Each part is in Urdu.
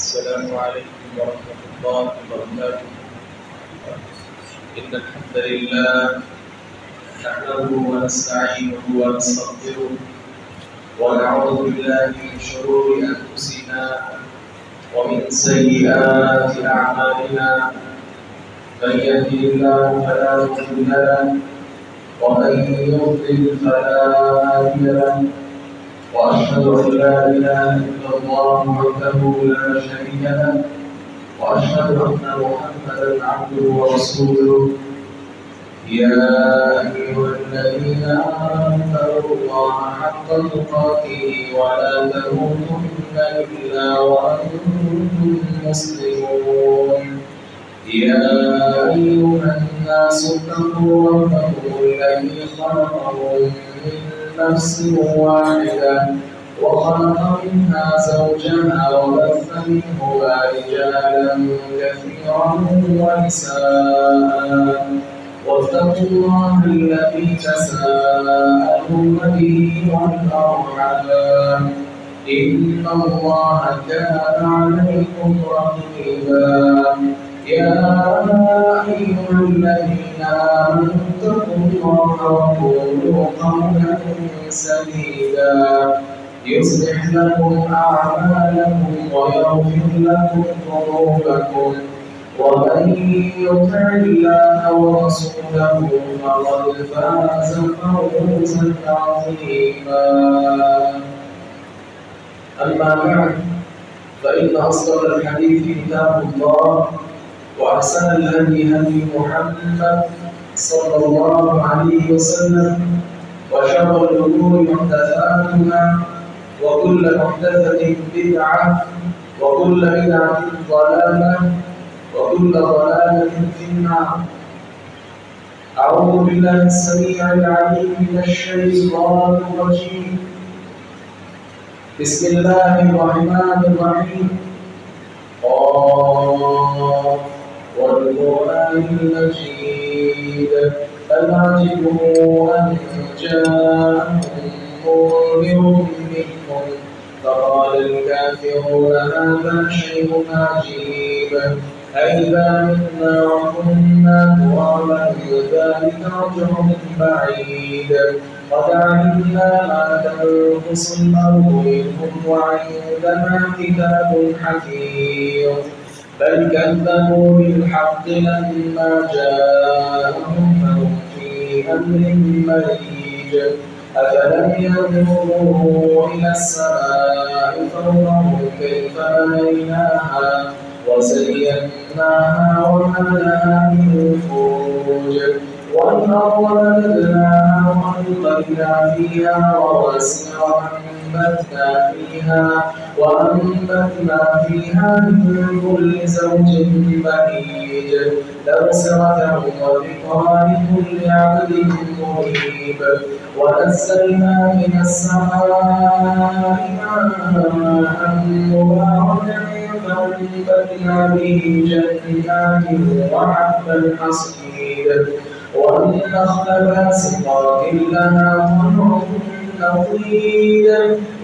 السلام عليكم ورحمة الله وبركاته. إن الحمد لله نحمده ونستعينه ونستغفره ونعوذ بالله من شرور أنفسنا ومن سيئات أعمالنا. من يهده الله فلا مضل له ومن يضلل فلا هادي له. وأشهد أن لا إله إلا الله وحده لا شريك له وأشهد أن محمدا عبده ورسوله. يا أيها الذين آمنوا اتقوا الله حق تقاته ولا تموتن إلا وأنتم مسلمون. يا أيها الناس اتقوا ربكم الذي خلقكم من نفس واحدة وخلق منها زوجها وبث منهما رجالا كثيرا ونساء. واتقوا الله الذي تساءلون به والأرحام إن الله كان عليكم رقيبا. يا أيها الذين آمنوا اتقوا الله وقولوا قولا سديدا يصلح لكم أعمالكم ويغفر لكم ذنوبكم ومن يطع الله ورسوله فقد فاز فوزا عظيما. أما بعد فإن أصدق الحديث كتاب الله وأحسن الهدي هدي محمد صلى الله عليه وسلم وشر الأمور محدثاتها وكل محدثة بدعة وكل بدعة ضلالة وكل ضلالة في النار. أعوذ بالله السميع العليم من الشيطان الرجيم. بسم الله الرحمن الرحيم. والقرآن المجيد بل عجبوا أن جاءهم منذر منهم فقال الكافرون هذا شيء عجيب أئذا متنا وكنا ترابا ذلك رجع بعيد. قد علمنا ما تنقص الأرض منهم وعندنا كتاب حفيظ. بل كذبوا بالحق لما جاءهم فهم في أمر مريج. أفلم ينظروا إلى السماء فوقهم كيف بنيناها وزيناها وما لها من فروج. والأرض مددناها وألقينا فيها رواسي وأنبتنا فيها من كل زوج بهيج. تبصرة وذكرى لكل عبد منيب. ونزلنا من السماء ماء مباركا فأنبتنا به جنات وحب الحصيد والنخل باسقات لها طلع نضيد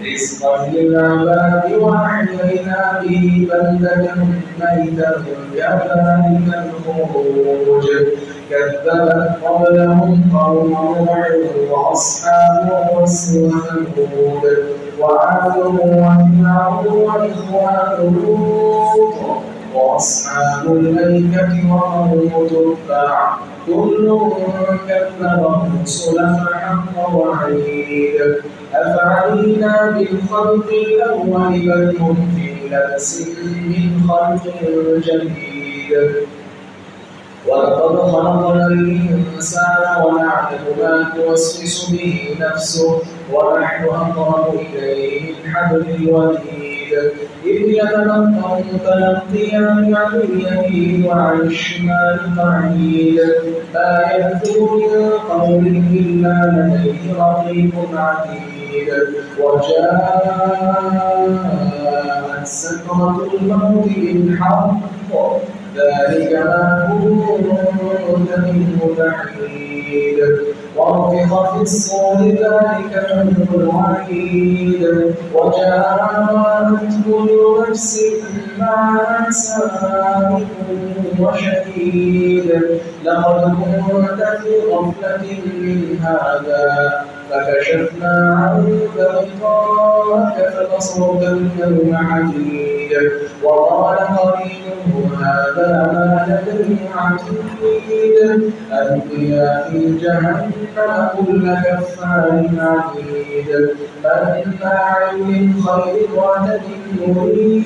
رزقا للعباد وأحيينا به بلدة ميتا كذلك الخروج. كذبت قبلهم قوم نوح وأصحاب الرس وثمود وعاد وفرعون وإخوان لوط وأصحاب الأيكة وقوم تبع كل كذب الرسل فحق وعيد. أفعينا بالخلق الأول بل هم في لبس من خلق جديد. ولقد خلقنا الإنسان ونعلم ما توسوس به نفسه ونحن أقرب إليه من حبل الوريد. إذ يتلقى المتلقيان عن اليمين وعن الشمال قعيد. ما يلفظ من قول إلا لديه رقيب عتيد. وجاءت سكرة الموت بالحق ذلك ما كنت منه تحيد ونفخ في الصور ذلك يوم الوعيد وجاءت كل نفس معها سائق وشهيد لقد كنت في غفلة من هذا فكشفنا عنك غطاءك فبصرك اليوم حديد وقال قرينه هذا ما لدي عتيد ألقيا في جهنم كل كفار عنيد مناع للخير معتد مريب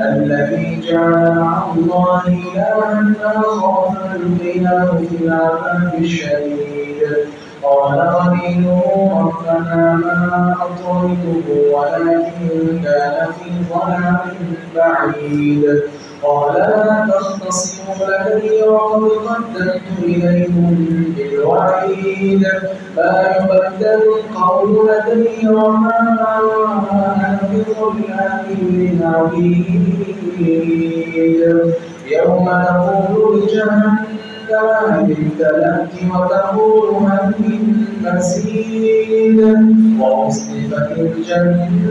الذي جعل مع الله إلها آخر فألقياه في العذاب الشديد قال قرينه ربنا ما أطرده ولكن كان في ضلال بعيد قال لا تختصموا لدي وقد قدمت إليكم بالوعيد ما يبدل القول لدي وما أنا بظلام للعبيد يوم نقول لجهنم هل امتلأت وتقول هل من مزيد وأزلفت الجنة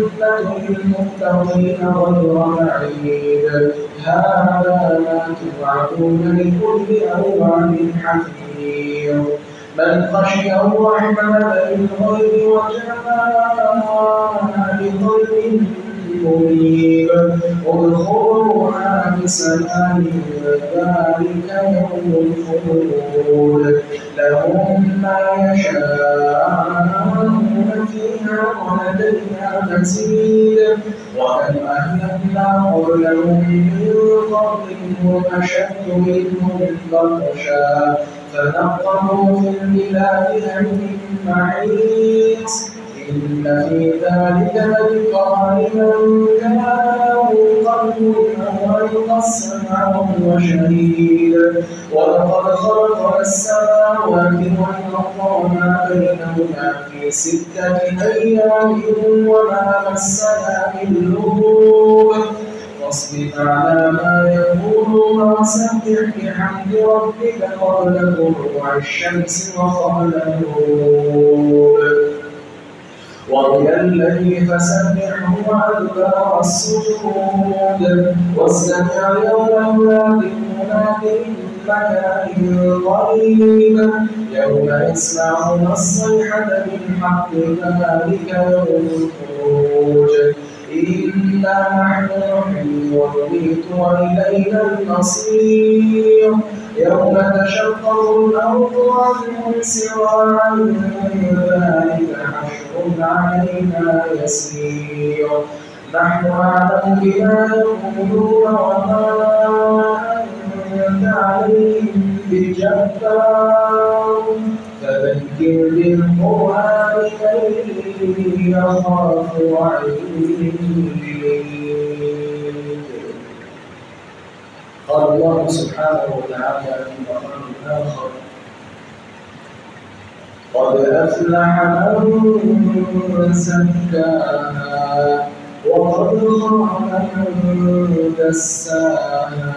للمتقين غير بعيد هذا ما توعدون لكل أواب حفيظ من خشي الرحمن بالغيب وجاء بقلب منيب ادخلوها بسلام ذلك يوم الخلود لهم ما يشاءون فيها ولدينا مزيد وكم أهلكنا قبلهم من قرن أشد منهم بطشا فنقبوا في البلاد هل من محيص إن في ذلك لذكرى لمن كان له قلب أو ألقى السمع وهو شهيد ولقد خلقنا السماوات والأرض وما بينهما في 6 أيام وما مسنا من لغوب فاصبر على ما يقولون وسبح بحمد ربك قبل طلوع الشمس وقبل الغروب ومن الليل فسبحه وأدبار السجود واستمع يوم ينادي المناد من مكان قريب يوم يسمعون الصيحة بالحق ذلك يوم الخروج إنا نحن نحيي ونميت وإلينا المصير يوم تشقق الأرض عنهم سراعا ذلك حشر علينا يسير نحن أعلم بما يقولون وما أنت عليهم بجبار فذكر بالقرآن من يخاف وعيد قال الله سبحانه وتعالى في مقام آخر قد أفلح من زكاها وقد خاب من دساها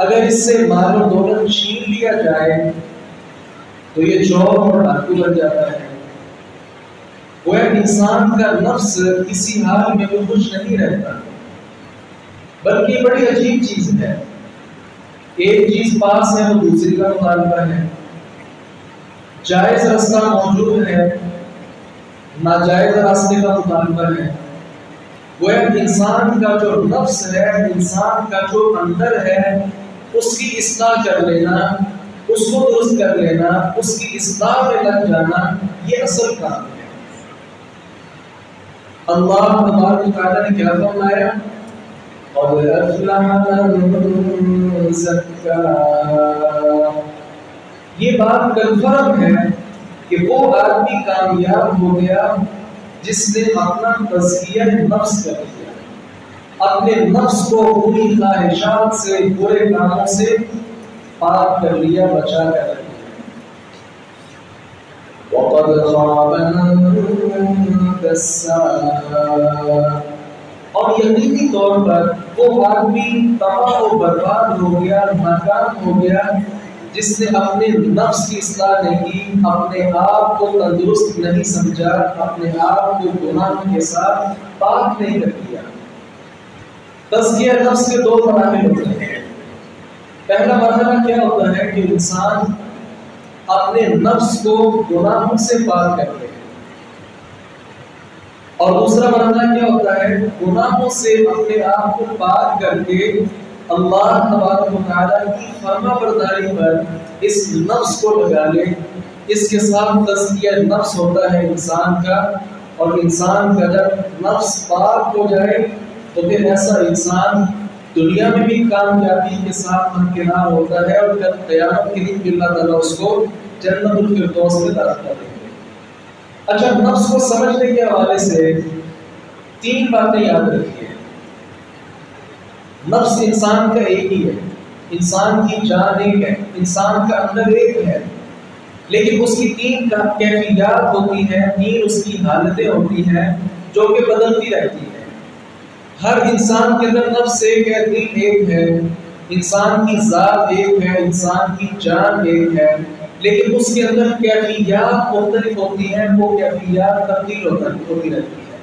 اگر اس سے مال و دولت چھین لیا جائے تو یہ چور اور ڈاکو بن جاتا ہے۔ وہ انسان کا نفس کسی حال میں وہ خوش نہیں رہتا، بلکہ بڑی عجیب چیز ہے، ایک چیز پاس ہے وہ دوسری کا مطالبہ ہے، جائز راستہ موجود ہے ناجائز راستے کا مطالبہ ہے۔ وہ انسان کا جو نفس ہے، انسان کا جو اندر ہے، اس کی اصلاح کر لینا، اس کو درست کر لینا، اس کی اصلاح میں لگ جانا، یہ اصل کام ہے۔ اللہ تبارک و تعالیٰ نے کیا فرمایا؟ قد افلح من زکاہا۔ یہ بات کنفرم ہے کہ وہ آدمی کامیاب ہو گیا جس نے اپنا تزکیہ نفس کر لیا، اپنے نفس کو بری خواہشات سے، برے کاموں سے پاک کر لیا، بچا کر رکھ لیا۔ وَقَدْ خَابَ مَن دَسَّاهَا۔ اور یقینی طور پر وہ آدمی تباہ و برباد ہو گیا، ناکام ہو گیا جس نے اپنے نفس کی اصلاح نہیں کی، اپنے آپ کو تندرست نہیں سمجھا، اپنے آپ کو گناہ کے ساتھ پاک نہیں کر دیا۔ تزکیہ نفس کے دو مراحل ہوتے ہیں۔ پہلا مرحلہ کیا ہوتا ہے کہ انسان اپنے نفس کو گناہوں سے پاک کر دے، اور دوسرا مرحلہ کیا ہوتا ہے؟ گناہوں سے اپنے آپ کو پاک کر کے اللہ تبارک و تعالیٰ کی فرما برداری پر اس نفس کو لگا لے۔ اس کے ساتھ تزکیہ نفس ہوتا ہے انسان کا، اور انسان کا جب نفس پاک ہو جائے تو پھر ایسا انسان دنیا میں بھی کامیابی کے ساتھ ہمکنار ہوتا ہے، اور جب قیامت کے دن اللہ تعالیٰ اس کو جنت الفردوس میں داخل کریں گے۔ اچھا، نفس کو سمجھنے کے حوالے سے تین باتیں یاد رکھیے۔ نفس انسان کا ایک ہی ہے، انسان کی جان ایک ہے، انسان کا اندر ایک ہے، لیکن اس کی تین کیفیات ہوتی ہیں، تین اس کی حالتیں ہوتی ہیں جو کہ بدلتی رہتی ہیں۔ ہر انسان کے اندر نفس ایک ہے، دل ایک ہے، انسان کی ذات ایک ہے، انسان کی جان ایک ہے، لیکن اس کے اندر کیفیات مختلف ہوتی ہیں، وہ کیفیات تبدیل ہوتی رہتی ہیں۔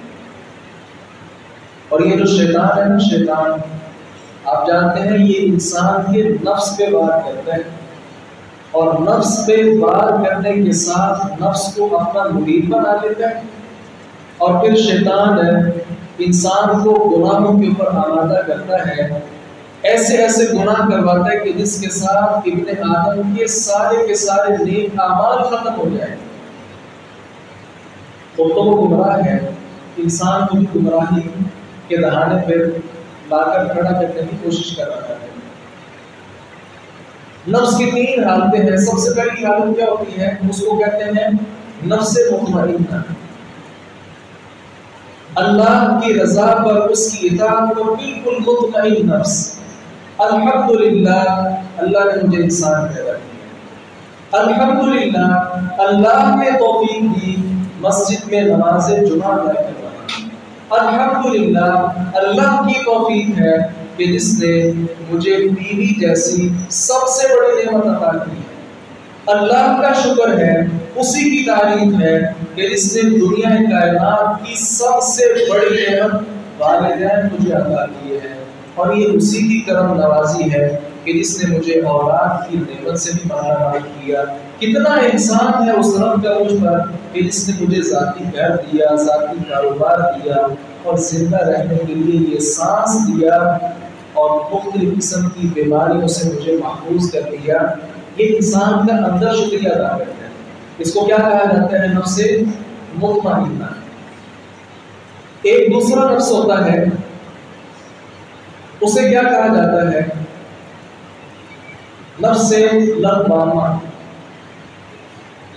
اور یہ جو شیطان ہے نا، شیطان آپ جانتے ہیں یہ انسان کے نفس پہ وار کرتا ہے، اور نفس پہ وار کرنے کے ساتھ نفس کو اپنا مرید بنا لیتا ہے، اور پھر شیطان انسان کو گناہوں کے اوپر آمادہ کرتا ہے، ایسے ایسے گناہ کرواتا ہے کہ جس کے ساتھ ابن آدم کے سارے نیک اعمال ختم ہو جائیں۔ تو وہ گمراہ ہے، انسان کو بھی گمراہی کے دہانے پہ لا کر کھڑا کرنے کی کوشش کر رہا ہے۔ نفس کی تین حالتیں ہیں۔ سب سے پہلی حالت کیا ہوتی ہے؟ اس کو کہتے ہیں نفس مطمئنہ، اللہ کی رضا پر اس کی اطاعت پر بالکل مطمئن نفس۔ الحمدللہ اللہ نے مجھے انسان پیدا کیا، الحمدللہ اللہ نے توفیق دی مسجد میں نماز جمعہ ادا کروائی، الحمدللہ اللہ کی توفیق ہے کہ جس نے مجھے بیوی جیسی سب سے بڑی نعمت عطا کی ہے، اللہ کا شکر ہے، اسی کی تعریف ہے کہ جس نے دنیا کائنات کی سب سے بڑی نعمت والدین مجھے عطا کیے ہیں، اور یہ اسی کی کرم نوازی ہے کہ جس نے مجھے اولاد کی نعمت سے بھی مالا کیا۔ کتنا احسان ہے اس رب کا مجھ پر کہ جس نے مجھے ذاتی گھر دیا، ذاتی کاروبار دیا، اور زندہ رہنے کے لیے یہ سانس دیا، اور مختلف قسم کی بیماریوں سے مجھے محفوظ کر دیا۔ یہ انسان کا اندر شکریہ ادا کرتا ہے۔ اس کو کیا کہا جاتا ہے؟ نفس مطمئنہ۔ ایک دوسرا نفس ہوتا ہے، اسے کیا کہا جاتا ہے؟ نفس لوامہ۔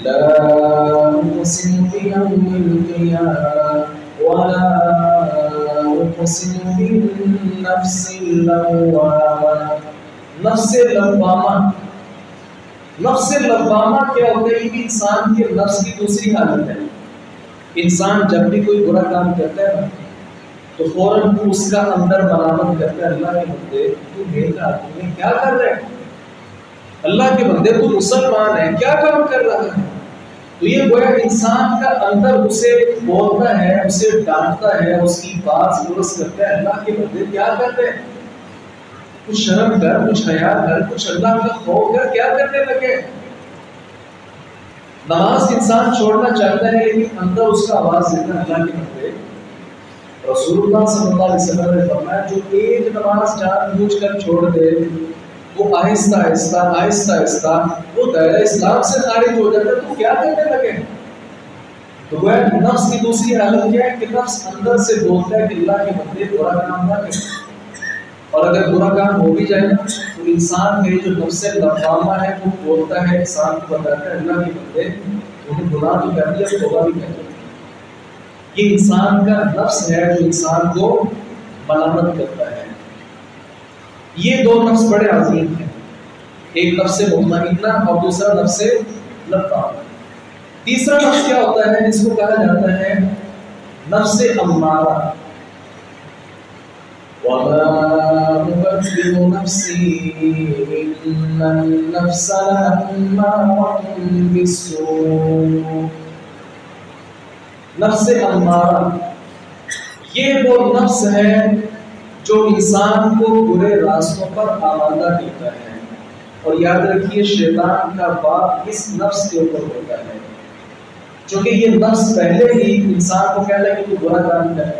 لا اقسم بیوم القیامہ ولا اقسم بالنفس اللوامہ۔ نفس لوامہ، نفس لوامہ کیا ہوتا ہے؟ یہ انسان کے نفس کی دوسری حالت ہے۔ انسان جب بھی کوئی برا کام کرتا ہے نا تو فوراً اس کا اندر ملامت کرتا ہے اللہ کے بندے تو نیک آدمی ہے کیا کر رہے ہیں، اللہ کے بندے تو مسلمان ہے کیا کام کر رہا ہے. تو یہ گویا انسان کا اندر اسے بولتا ہے، اسے ڈانٹتا ہے، اس کی بات درست کرتا ہے اللہ کے بندے کیا کر رہے ہیں، کچھ شرم کر، کچھ حیا کر، کچھ اللہ کا خوف کر، کیا کرنے لگے. نماز انسان چھوڑنا چاہتا ہے لیکن اندر اس کا آواز دیتا ہے اللہ کے بندے. رسول اللہ صلی اللہ علیہ وسلم نے فرمایا جو ایک نماز جان بوجھ کر چھوڑ دے وہ آہستہ آہستہ آہستہ آہستہ وہ دائرہ اسلام سے خارج ہو جاتا ہے. تو کیا کرنے لگے. تو وہ نفس کی دوسری حالت کیا ہے کہ نفس اندر سے بولتا ہے کہ اللہ کے بندے برا کام نہ کرے، اور اگر برا کام ہو بھی جائے نا تو انسان کے جو نفس لوامہ ہے وہ بولتا ہے، انسان کو بتاتا ہے اللہ کے بندے انہیں گناہ تو کر دیا توبہ بھی کر دیا. یہ انسان کا نفس ہے جو انسان کو ملامت کرتا ہے. یہ دو نفس بڑے عظیم ہیں، ایک نفس مطمئنہ اور دوسرا نفس لوامہ. تیسرا نفس کیا ہوتا ہے جس کو کہا جاتا ہے نفس امارہ. وَمَا أُبَرِّئُ نَفْسِي إِنَّ النَّفْسَ لَأَمَّارَةٌ بِالسُّوءِ. نفس امارہ یہ وہ نفس ہے جو انسان کو برے راستوں پر آمادہ کرتا ہے. اور یاد رکھیے شیطان کا باپ اس نفس کے اوپر ہوتا ہے، چونکہ یہ نفس پہلے ہی انسان کو کہتا ہے کہ تو برا کام کر،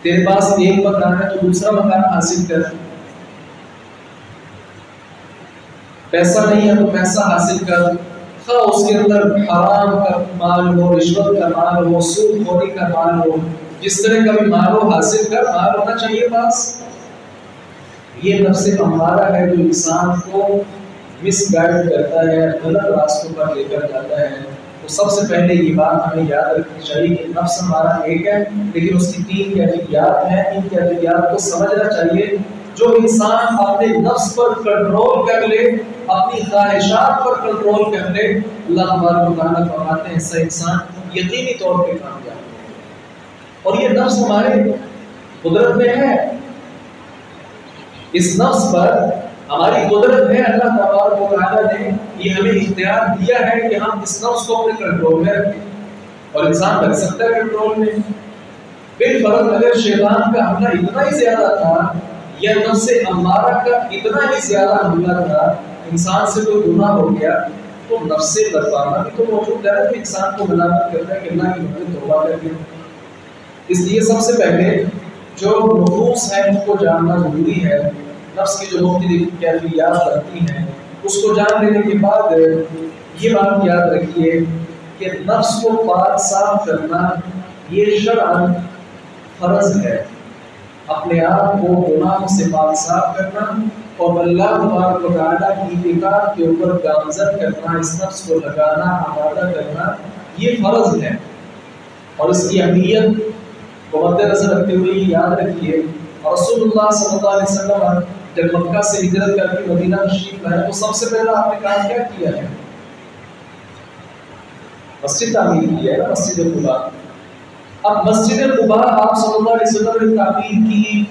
تیرے پاس ایک مکان ہے تو دوسرا مکان حاصل کر، پیسہ نہیں ہے تو پیسہ حاصل کر، خواہ اس کے اندر حرام کا مال ہو، رشوت کا مال ہو، سود خوری کا مال ہو، جس طرح کا بھی مال ہو حاصل کر، مال ہونا چاہیے پاس. یہ نفس امارہ ہے جو انسان کو مس گائیڈ کرتا ہے، غلط راستوں پر لے کر جاتا ہے. تو سب سے پہلے یہ بات ہمیں یاد رکھنی چاہیے کہ نفس ہمارا ایک ہے لیکن اس کی 3 کیفیات ہیں. ان کیفیات کو سمجھنا چاہیے. جو انسان اپنے نفس پر کنٹرول کر لے، اپنی خواہشات پر کنٹرول کر لے، اللہ تبارک و تعالیٰ فرماتے ہیں ایسا انسان یقینی طور پہ کامیاب ہے. اور یہ نفس ہمارے قدرت میں ہے، اس نفس پر ہماری قدرت ہے. اللہ تبارک و تعالیٰ نے یہ ہمیں اختیار دیا ہے کہ ہم اس نفس کو اپنے کنٹرول میں رکھیں، اور انسان رکھ سکتا ہے کنٹرول میں. بالفرض اگر شیطان کا حملہ اتنا ہی زیادہ تھا یا نفس امارہ کا اتنا ہی زیادہ حملہ تھا، انسان سے کوئی گناہ ہو گیا تو نفس لوامہ بھی تو موجود ہے کہ انسان کو ملامت کرتا ہے کہ اللہ کی بندے توبہ کر کے. اس لیے سب سے پہلے جو نفوس ہے ان کو جاننا ضروری ہے. نفس کی جو مختلف کیفیات رکھتی ہیں اس کو جان لینے کے بعد یہ بات یاد رکھیے کہ نفس کو پاک صاف کرنا یہ شرعاً فرض ہے. اپنے آپ کو گناہوں سے پاک صاف کرنا اور اللہ تبارک و تعالیٰ کی اطاعت کے اوپر گامزن کرنا، اس نفس کو لگانا، آمادہ کرنا یہ فرض ہے. اور اس کی اہمیت کو مد نظر رکھتے ہوئے یاد رکھیے رسول اللہ صلی اللہ علیہ وسلم جب مکہ سے ہجرت کر کے مدینہ تشریف لائے تو سب سے پہلا آپ نے کام کیا کیا ہے؟ مسجد تعمیر کی ہے نا، مسجد قباء. اب مسجد قباء آپ صلی اللہ علیہ وسلم نے تعمیر کی،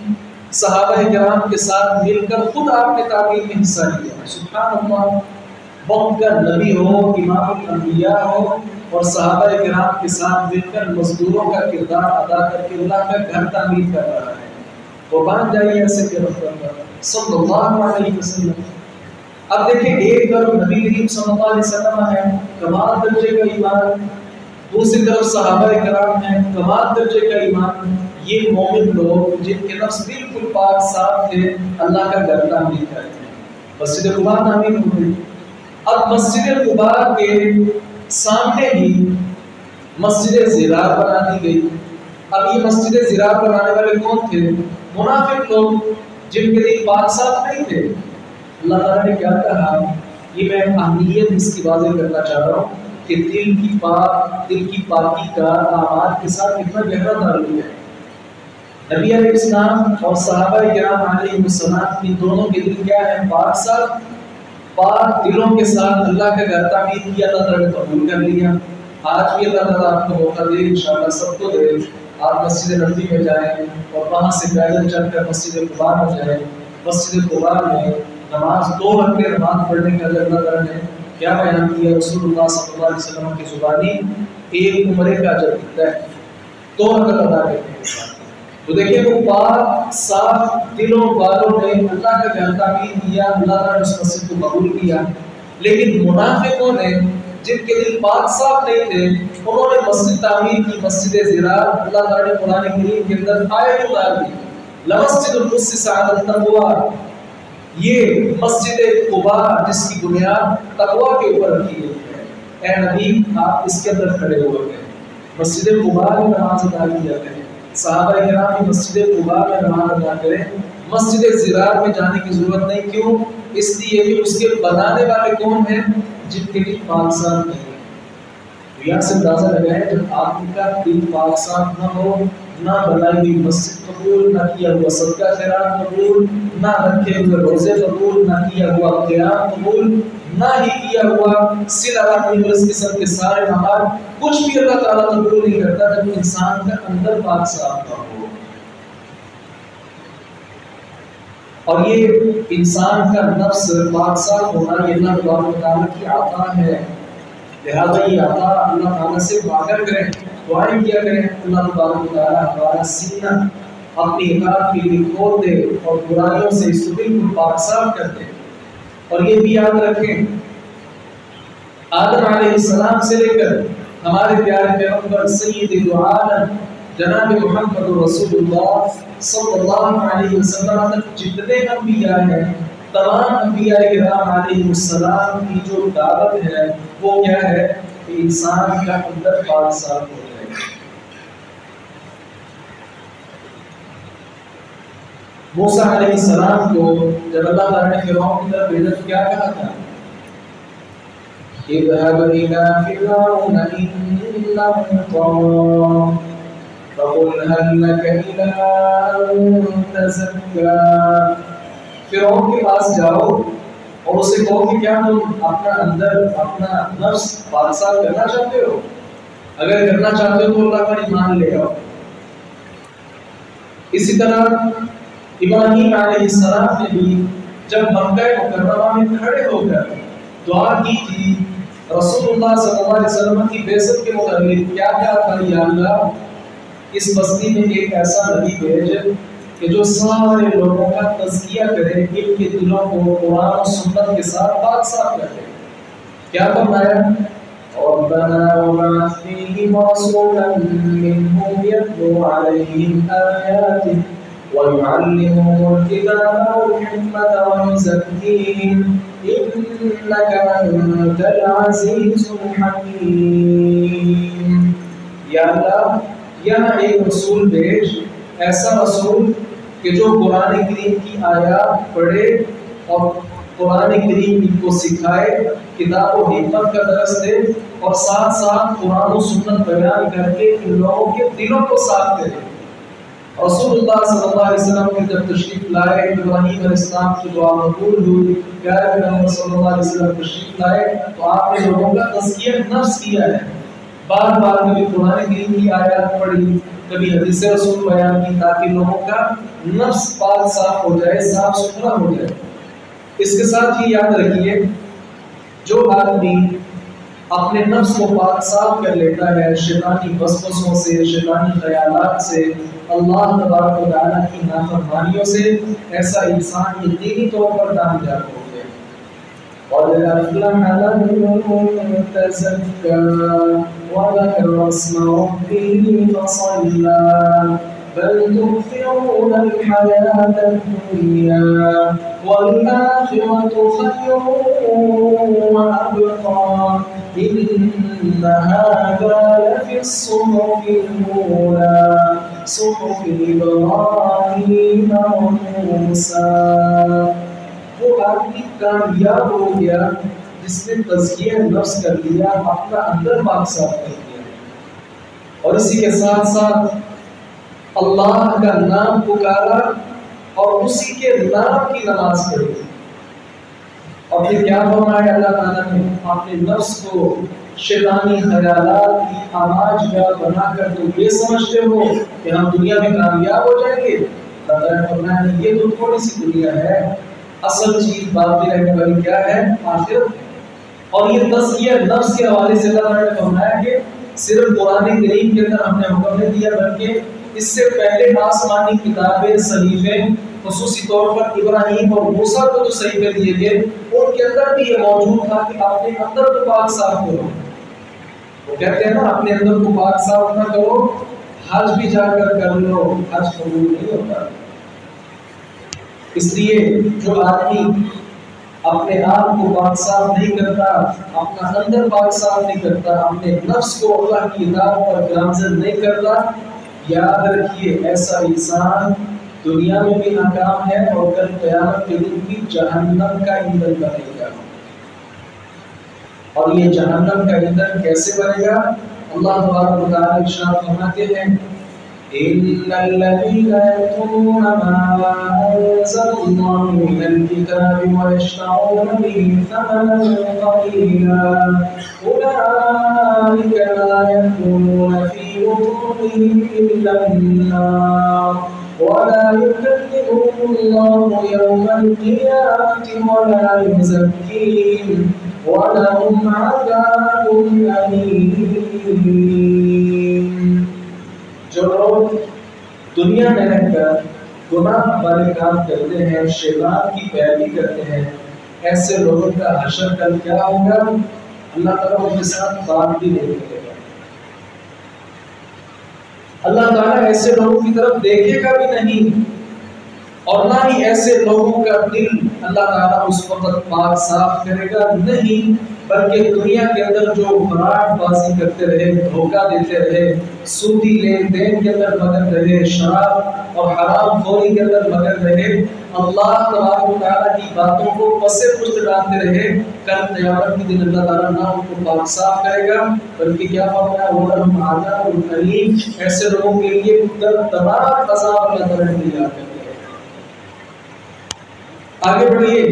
صحابہ کرام کے ساتھ مل کر خود آپ نے تعمیر میں حصہ لیا. سبحان اللہ. وقت کا نبی ہو، امام الانبیاء ہو، اور صحابہ کرام کے ساتھ مل کر مزدوروں کا کردار ادا کر کے اللہ کا گھر تعمیر کر رہا ہے. قربان جائیے ایسے کہ صلی اللہ علیہ وسلم. اب دیکھیں ایک طرف نبی کریم صلی اللہ علیہ وسلم ہے، کمال درجے کا ایمان، دوسری طرف صحابہ کرام ہیں، کمال درجے کا ایمان. یہ مومن لوگ جن کے نفس بالکل پاک صاف تھے اللہ کا گھر تعمیر کرتے ہیں. مسجد قباء تعمیر ہو گئی. اب مسجد قباء کے سامنے ہی مسجد زرار بنا دی گئی. اب یہ مسجد زرار بنانے والے کون تھے؟ منافق لوگ جن کے دل پاک صاف نہیں تھے. اللہ تعالیٰ نے کیا کہا، یہ میں اہمیت اس کی واضح کرنا چاہ رہا ہوں کہ دل کی پاکی کا اعمال کے ساتھ کتنا گہرا تعلق ہے. نبی علیہ السلام اور صحابہ کرام علیہ السلام کی دونوں کے دل کیا ہے؟ پاک صاف. پاک دلوں کے ساتھ اللہ کا گھر تعمیر کیا، اللہ تعالیٰ نے قبول کر لیا. آج بھی اللہ تعالیٰ آپ کو موقع دے، انشاءاللہ سب کو دے آپ مسجد نبوی میں جائیں اور وہاں سے پیدل چل کر مسجد قباء میں جائیں. مسجد قباء میں نماز 2 رکعت نماز پڑھنے کا اللہ تعالیٰ نے کیا بیان کیا؟ رسول اللہ صلی اللہ علیہ وسلم کی زبانی ایک عمرے کا اجر ملتا ہے 2 رکعت ادا کرنے کے ساتھ. تو دیکھیں وہ پاک صاف دلوں والوں نے اللہ کا گھر تعمیر کیا، اللہ تعالیٰ نے اس مسجد کو قبول کیا. لیکن منافقوں نے جن کے دل پاک صاف نہیں تھے انہوں نے مسجد تعمیر کی، مسجد زرار. اللہ تعالیٰ نے قرآن کریم کے اندر آیت اتار دی لمسجد اسست علی التقویٰ، یہ مسجد قباء جس کی بنیاد تقویٰ کے اوپر رکھی گئی ہے. اے نبی آپ اس کے اندر کھڑے ہوئے ہیں، مسجد قباء میں نماز ادا کیا کریں. صحابہ کرام بھی مسجد قباء میں نماز ادا کریں، مسجد زرار میں جانے کی ضرورت نہیں. کیوں؟ اس لیے کہ اس کے بنانے والے کون ہیں؟ جن کے دل پاک صاف نہیں ہے. تو یہاں سے اندازہ لگائیں جب آدمی کا دل پاک صاف نہ ہو، نہ بنائی ہوئی مسجد قبول، نہ کیا ہوا صدقہ خیرات قبول، نہ رکھے ہوئے روزے قبول، نہ کیا ہوا قیام قبول، نہ ہی کیا ہوا صلہ رحمی اور اس قسم کے سارے اعمال، کچھ بھی اللہ تعالیٰ قبول نہیں کرتا جب انسان کا اندر پاک صاف نہ ہو. اور یہ انسان کا نفس پاک صاف ہونا یہ اللہ تبارک و تعالیٰ کی عطا ہے. لہذا یہ عطا اللہ تعالیٰ سے مانگا کریں، دعائیں کیا کریں. اللہ تبارک و تعالیٰ ہمارا سینہ اپنی اطاعت کے لیے کھول دے اور برائیوں سے اس کو بالکل پاک صاف کر دے. اور یہ بھی یاد رکھیں آدم علیہ السلام سے لے کر ہمارے پیارے پیغمبر سید دو عالم جناب محمد رسول اللہ صلی اللہ علیہ وسلم تک جتنے انبیاء ہیں، تمام انبیاء کرام علیہ السلام کی جو دعوت ہے وہ کیا ہے کہ انسان کا اندر پاک صاف ہو جائے. موسیٰ علیہ السلام کو جب اللہ تعالیٰ نے فرعون کی طرف بھیجا تو کیا کہا تھا؟ اذهب إلى فرعون إنه طغى فقل هل لك إلى أن تزكى. فرعون کے پاس جاؤ اور اسے کہو کہ کیا تم اپنا اندر اپنا نفس پاک صاف کرنا چاہتے ہو؟ اگر کرنا چاہتے ہو تو اللہ کا ایمان لے آؤ. اسی طرح ابراہیم علیہ السلام نے بھی جب مکہ مکرمہ میں کھڑے ہو کر دعا کی تھی رسول اللہ صلی اللہ علیہ وسلم کی بعثت کے متعلق کیا تھا؟ یا اللہ اس بستی میں ایک ایسا نبی بھیج کہ جو سارے لوگوں کا تزکیہ کرے، ان کے دلوں کو قرآن و سنت کے ساتھ پاک صاف کرے. کیا فرمایا؟ ربنا وابعث فیہم رسولا منہم یتلو علیہم آیاتک وَيُعَلِّمُهُمُ الْكِتَابَ وَالْحِکْمَةَ وَيُزَکِّیہم إِنَّکَ أَنتَ الْعَزِیزُ الْحَکِیم. یا اللہ یہاں ایک رسول بھیج، ایسا رسول کہ جو قرآن کریم کی آیات پڑھے اور قرآن کریم ان کو سکھائے، کتاب و حکمت کا درس دے اور ساتھ ساتھ قرآن و سنت بیان کر کے ان لوگوں کے دلوں کو صاف کرے. رسول اللہ صلی اللہ علیہ وسلم نے جب تشریف لائے، ابراہیم علیہ السلام کی دعا قبول ہوئی، پیارے پیغمبر صلی اللہ علیہ وسلم تشریف لائے تو آپ نے لوگوں کا تزکیہ نفس کیا ہے. بار بار کبھی قرآن کریم کی آیات پڑھی، کبھی حدیث رسول بیان کی، تاکہ لوگوں کا نفس پاک صاف ہو جائے، صاف ستھرا ہو جائے. اس کے ساتھ ہی یاد رکھیے جو آدمی اپنے نفس کو پاک صاف کر لیتا ہے شیطانی وسوسوں سے، شیطانی خیالات سے، اللہ تبارک و تعالیٰ کی نافرمانیوں سے، ایسا انسان یقینی طور پر کامیاب ہو گیا. قد أفلح من تزكى وذكر اسم ربه فصلى بل تؤثرون الحياة الدنيا والآخرة خير وأبقى إن هذا لفي الصحف الأولى صحف إبراهيم وموسى. وہ آدمی کامیاب ہو گیا جس نے تزکیہ نفس کر لیا، اپنا اندر پاک صاف کر لیا اور اسی کے ساتھ ساتھ اللہ کا نام پکارا اور اسی کے نام کی نماز پڑھی. اور پھر کیا فرمایا اللہ تعالیٰ نے؟ اپنے نفس کو شیطانی خیالات کی آماج گاہ بنا کر تم یہ سمجھتے ہو کہ ہم دنیا میں کامیاب ہو جائیں گے۔ اللہ تعالیٰ نے فرمایا یہ تو تھوڑی سی دنیا ہے، اصل چیز باقی رہنے والی کیا ہے؟ آخرت۔ اور یہ تزکیہ نفس کے حوالے سے اللہ تعالیٰ نے فرمایا کہ صرف قرآن کریم کے اندر ہم نے حکم نہیں دیا، بلکہ اس سے پہلے آسمانی کتابیں، صحیفے، خصوصی طور پر ابراہیم اور موسیٰ کو جو صحیفے دیے گئے ان کے اندر بھی یہ موجود تھا کہ اپنے اندر کو پاک صاف کرو۔ وہ کہتے ہیں نا اپنے اندر کو پاک صاف نہ کرو، حج بھی جا کر لو، حج قبول نہیں ہوتا۔ اس لیے جو آدمی اپنے آپ کو پاک صاف نہیں کرتا، اپنا اندر پاک صاف نہیں کرتا، اپنے نفس کو اللہ کی اطاعت پر گامزن نہیں کرتا، یاد رکھیے ایسا انسان دنیا میں بھی ناکام ہے اور کل قیامت کے دن بھی جہنم کا ایندھن بنے گا۔ اور یہ جہنم کا ایندھن کیسے بنے گا؟ اللہ تبارک و تعالیٰ ارشاد فرماتے ہیں إِنَّ الَّذِينَ يَكْتُمُونَ مَا أَنزَلَ اللَّهُ مِنَ الْكِتَابِ وَيَشْتَرُونَ بِهِ ثَمَنًا قَلِيلًا أُولَئِكَ لَا يَأْكُلُونَ فِي بُطُونِهِمْ إِلَّا النَّارَ وَلَا يُكَلِّمُهُمُ اللَّهُ يَوْمَ الْقِيَامَةِ وَلَا يُزَكِّيهِمْ وَلَهُمْ عَذَابٌ أَلِيمٌ۔ جو لوگ دنیا میں رہ کر گناہ والے کام کرتے ہیں، شیطان کی پیروی کرتے ہیں، ایسے لوگوں کا حشر کل کیا ہوگا؟ اللہ تعالیٰ ان کے ساتھ بات بھی نہیں کرے گا۔ اللہ تعالیٰ ایسے لوگوں کی طرف دیکھے گا بھی نہیں، اور نہ ہی ایسے لوگوں کا دل اللہ تعالیٰ اس وقت پاک صاف کرے گا نہیں، بلکہ دنیا کے اندر جو فراڈ بازی کرتے رہے، دھوکہ دیتے رہے، سودی لین دین کے اندر مگن رہے، شراب اور حرام خوری کے اندر مگن رہے، اللہ تبارک و تعالیٰ کی باتوں کو پسے پشت ڈالتے رہے، کل قیامت کے دن اللہ تعالیٰ نہ ان کو پاک صاف کرے گا، بلکہ کیا فرمایا؟ وَلَهُمْ عَذَابٌ أَلِيمٌ۔ ایسے لوگوں کے لیے دردناک عذاب اللہ تعالیٰ نے تیار کر دیا۔ آگے بڑھیے،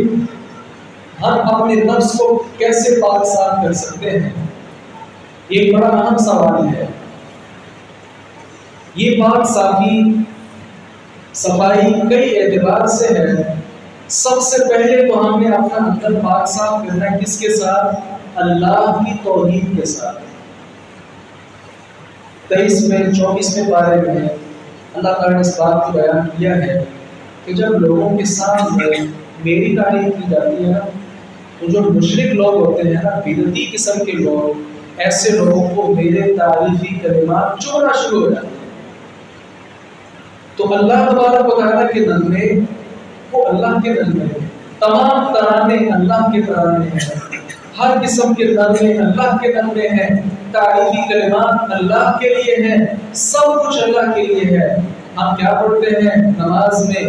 ہم اپنے نفس کو کیسے پاک صاف کر سکتے ہیں؟ یہ بڑا اہم سوال ہے۔ یہ پاک صفائی کئی اعتبار سے ہے۔ سب سے پہلے تو ہم نے اپنا اندر پاک صاف کرنا ہے، کس کے ساتھ؟ اللہ کی توحید کے ساتھ۔ 23-24 پارے میں اللہ تعالیٰ نے اس بات کو بیان کیا ہے کہ جب لوگوں کے سامنے میری تعریف کی جاتی ہے نا، تو جو مشرک لوگ ہوتے ہیں نا، بدعتی قسم کے لوگ، ایسے لوگوں کو میرے تعریفی کلمات چوبنا شروع ہو جاتے ہیں۔ تو اللہ تبارک و تعالیٰ کے نغمے وہ اللہ کے نغمے ہیں، تمام ترانے اللہ کے ترانے ہیں، ہر قسم کے نغمے اللہ کے نغمے ہیں، تعریفی کلمات اللہ کے لیے ہیں، سب کچھ اللہ کے لیے ہے۔ ہم کیا پڑھتے ہیں نماز میں؟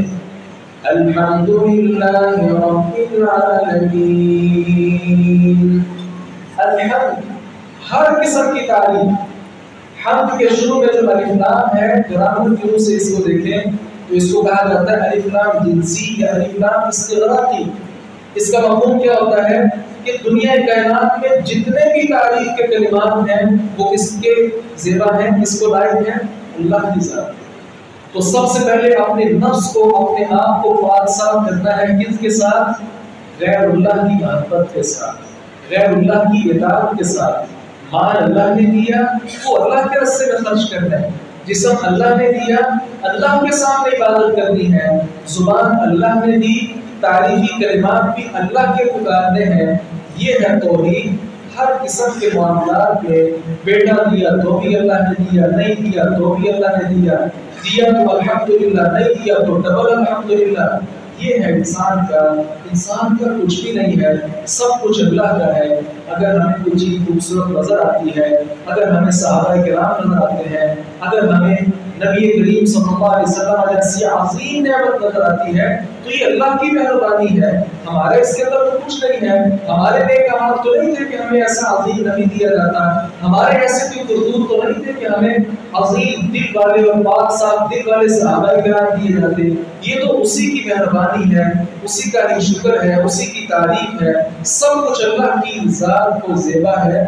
الحمدللہ رب العالمین۔ الحمد، ہر قسم کی تعریف۔ حمد کے شروع میں جو الف لام ہے، گرامر کی روح سے اس کو دیکھیں تو اس کو کہا جاتا ہے الف لام جنسی یا الف لام استغراقی۔ اس کا مفہوم کیا ہوتا ہے کہ دنیا کائنات میں جتنے بھی تعریف کے کلمات ہیں وہ کس کے زیبا ہیں، کس کو لائق ہیں؟ اللہ کی ذات۔ تو سب سے پہلے اپنے نفس کو، اپنے آپ کو پاک صاف کرنا ہے، کس کے ساتھ؟ غیر اللہ کی محبت کے ساتھ، غیر اللہ کی اطاعت کے ساتھ۔ مال اللہ نے دیا وہ اللہ کے راستے میں خرچ کرنا ہے، جسم اللہ نے دیا اللہ کے سامنے عبادت کرنی ہے، زبان اللہ نے دی، تعریفی کلمات بھی اللہ کے پکارنے ہیں۔ یہ ہے توحید۔ ہر قسم کے معاملات میں بیٹا دیا تو بھی اللہ نے دیا، نہیں دیا تو بھی اللہ نے دیا، دیا تو الحمدللہ، نہیں دیا تو ڈبل الحمدللہ۔ یہ ہے انسان کا کچھ بھی نہیں ہے، سب کچھ اللہ کا ہے۔ اگر ہمیں کوئی چیز خوبصورت نظر آتی ہے، اگر ہمیں صحابہ کرام نظر آتے ہیں، اگر ہمیں نبی کریم صلی اللہ علیہ وسلم جیسی عظیم نعمت نظر آتی ہے تو یہ اللہ کی مہربانی ہے، ہمارے اس کے اندر تو کچھ نہیں ہے، ہمارے نیک اعمال تو نہیں تھے کہ ہمیں ایسا عظیم نبی دیا جاتا، ہمارے ایسے کوئی کرتوت تو نہیں تھے کہ ہمیں عظیم دل والے اور پاک صاحب دل والے صحابہ کرام دیے جاتے، یہ تو اسی کی مہربانی ہے، اسی کا ہی شکر ہے، اسی کی تعریف ہے، سب کچھ اللہ کی ذات کو زیبا ہے۔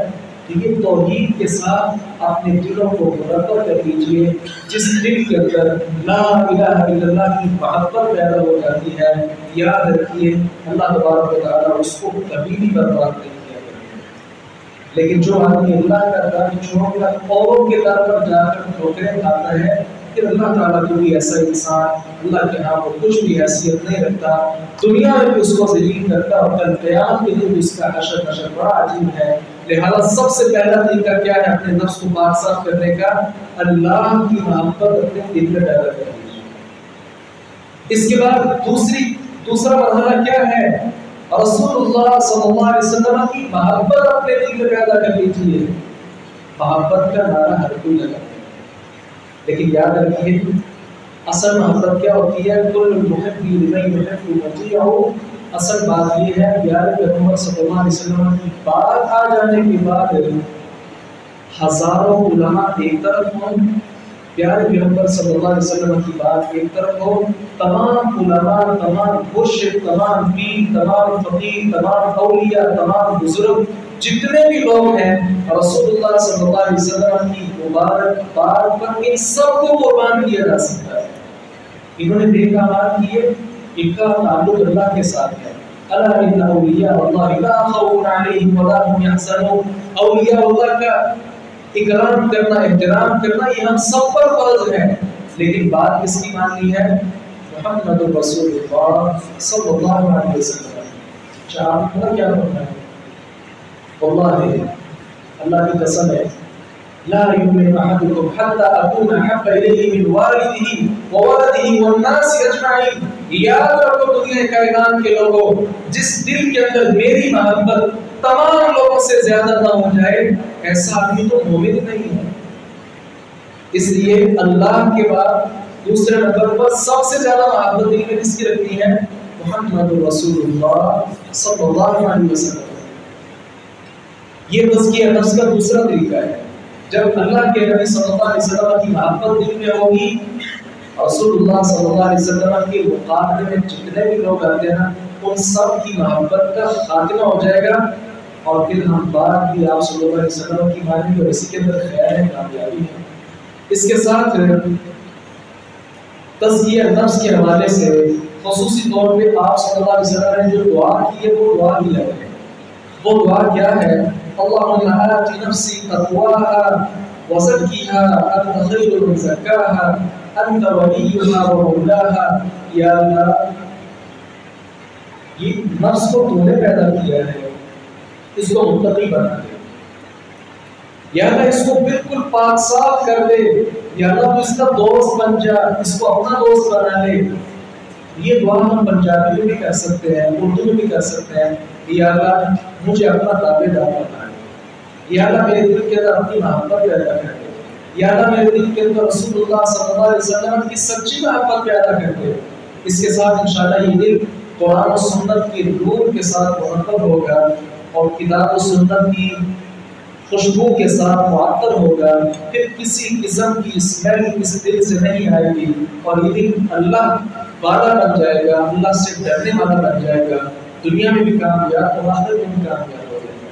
لیکن توحید کے ساتھ اپنے دلوں کو مرتب کر دیجیے، جس دل کے اندر لا الہ الا اللہ کی محبت پیدا ہو جاتی ہے، یاد رکھیے اللہ تبارک و تعالیٰ اس کو کبھی بھی برباد نہیں کیا کرتے۔ لیکن جو آدمی اللہ کا در چھوڑ کر اوروں کے در پر جا کر ٹھوکریں کھاتا ہے، پھر اللہ تعالیٰ کو بھی ایسا انسان اللہ کے ہاں وہ کچھ بھی حیثیت نہیں رکھتا، دنیا میں بھی اس کو ذلیل کرتا اور کل قیامت کے دن اس کا حشر بڑا عجیب ہے۔ لہذا سب سے پہلا طریقہ کیا ہے اپنے نفس کو پاک صاف کرنے کا؟ اللہ کی محبت اپنے دل میں پیدا کر دیجیے۔ اس کے بعد دوسرا مرحلہ کیا ہے؟ رسول اللہ صلی اللہ علیہ وسلم کی محبت اپنے دل میں پیدا کر لیجیے۔ محبت کا نعرہ ہر کوئی لگاتا ہے، لیکن یاد رکھیے اصل محبت کیا ہوتی ہے؟ کل محب لمن یحب مطیع۔ اصل بات یہ ہے پیارے پیغمبر صلی اللہ علیہ وسلم کی بات آ جانے کے بعد ہزاروں علماء ایک طرف ہوں، پیارے پیغمبر صلی اللہ علیہ وسلم کی بات ایک طرف ہو، تمام علماء، تمام مرشد، تمام پیر، تمام فقیر، تمام اولیاء، تمام بزرگ جتنے بھی لوگ ہیں رسول اللہ صلی اللہ علیہ وسلم کی مبارک بات پر ان سب کو قربان کیا جا سکتا ہے۔ انہوں نے نیک اعمال کیے، ان کا تعلق اللہ کے ساتھ ہے۔ الا ان اولیاء اللہ لا خوف علیہم ولا هم يحزنون۔ اولیاء اللہ کا اکرام کرنا، احترام کرنا یہ ہم سب پر فرض ہے، لیکن بات کس کی ماننی ہے؟ محمد رسول اللہ صلی اللہ علیہ وسلم۔ آپ کو کیا ہوتا ہے؟ اللہ کی قسم ہے لا يؤمن احدكم حتى اكون احب اليه من والده وولده والناس اجمعين۔ یاد رکھو دنیا کائنات کے لوگوں، جس دل کے اندر میری محبت تمام لوگوں سے زیادہ نہ ہو جائے ایسا آدمی تو مومن نہیں ہے۔ اس لیے اللہ کے بعد دوسرے نمبر پر سب سے زیادہ محبت دل میں کس کی رکھنی ہے؟ محمد رسول اللہ صلی اللہ علیہ وسلم۔ یہ تزکیہ نفس کا دوسرا طریقہ ہے۔ جب اللہ کے نبی صلی اللہ علیہ وسلم کی محبت دل میں ہوگی، رسول اللہ صلی اللہ علیہ وسلم کے مقابلے میں جتنے بھی لوگ آتے ہیں ان سب کی محبت کا خاتمہ ہو جائے گا، اور پھر ہم بات بھی آپ صلی اللہ علیہ وسلم کی مانیں گے اور اسی کے اندر خیر ہے، کامیابی ہے۔ اس کے ساتھ تزکیہ نفس کے حوالے سے خصوصی طور پہ آپ صلی اللہ علیہ وسلم نے جو دعا کی ہے وہ دعا بھی لگے۔ وہ دعا کیا ہے؟ اللهم آت نفسی تقواها وزکیها انت خیر من زکاها انت ولیها ومولاها۔ یا اللہ یہ نفس کو تو نے پیدا کیا ہے، اس کو متقی بنا دے، یا اللہ اس کو بالکل پاک صاف کر دے، یا اللہ تو اس کا دوست بن جا، اس کو اپنا دوست بنا لے۔ یہ دعا ہم پنجابی میں بھی کر سکتے ہیں، اردو میں بھی کر سکتے ہیں۔ یا اللہ مجھے اپنا تابع دار بنا دے، یا اللہ میرے دل کے اندر اپنی محبت پیدا کر دے، یا اللہ میرے دل کے اندر رسول اللہ صلی اللہ علیہ وسلم کی سچی محبت پیدا کر دے۔ اس کے ساتھ انشاءاللہ یہ دل قرآن و سنت کی نور کے ساتھ مرتب ہوگا اور کتاب و سنت کی خوشبو کے ساتھ معطر ہوگا، پھر کسی قسم کی اسمیل اس دل سے نہیں آئے گی، اور یہ دل اللہ والا بن جائے گا، اللہ سے ڈرنے والا بن جائے گا، دنیا میں بھی کامیاب اور آخرت میں بھی کامیاب ہو جائے گا۔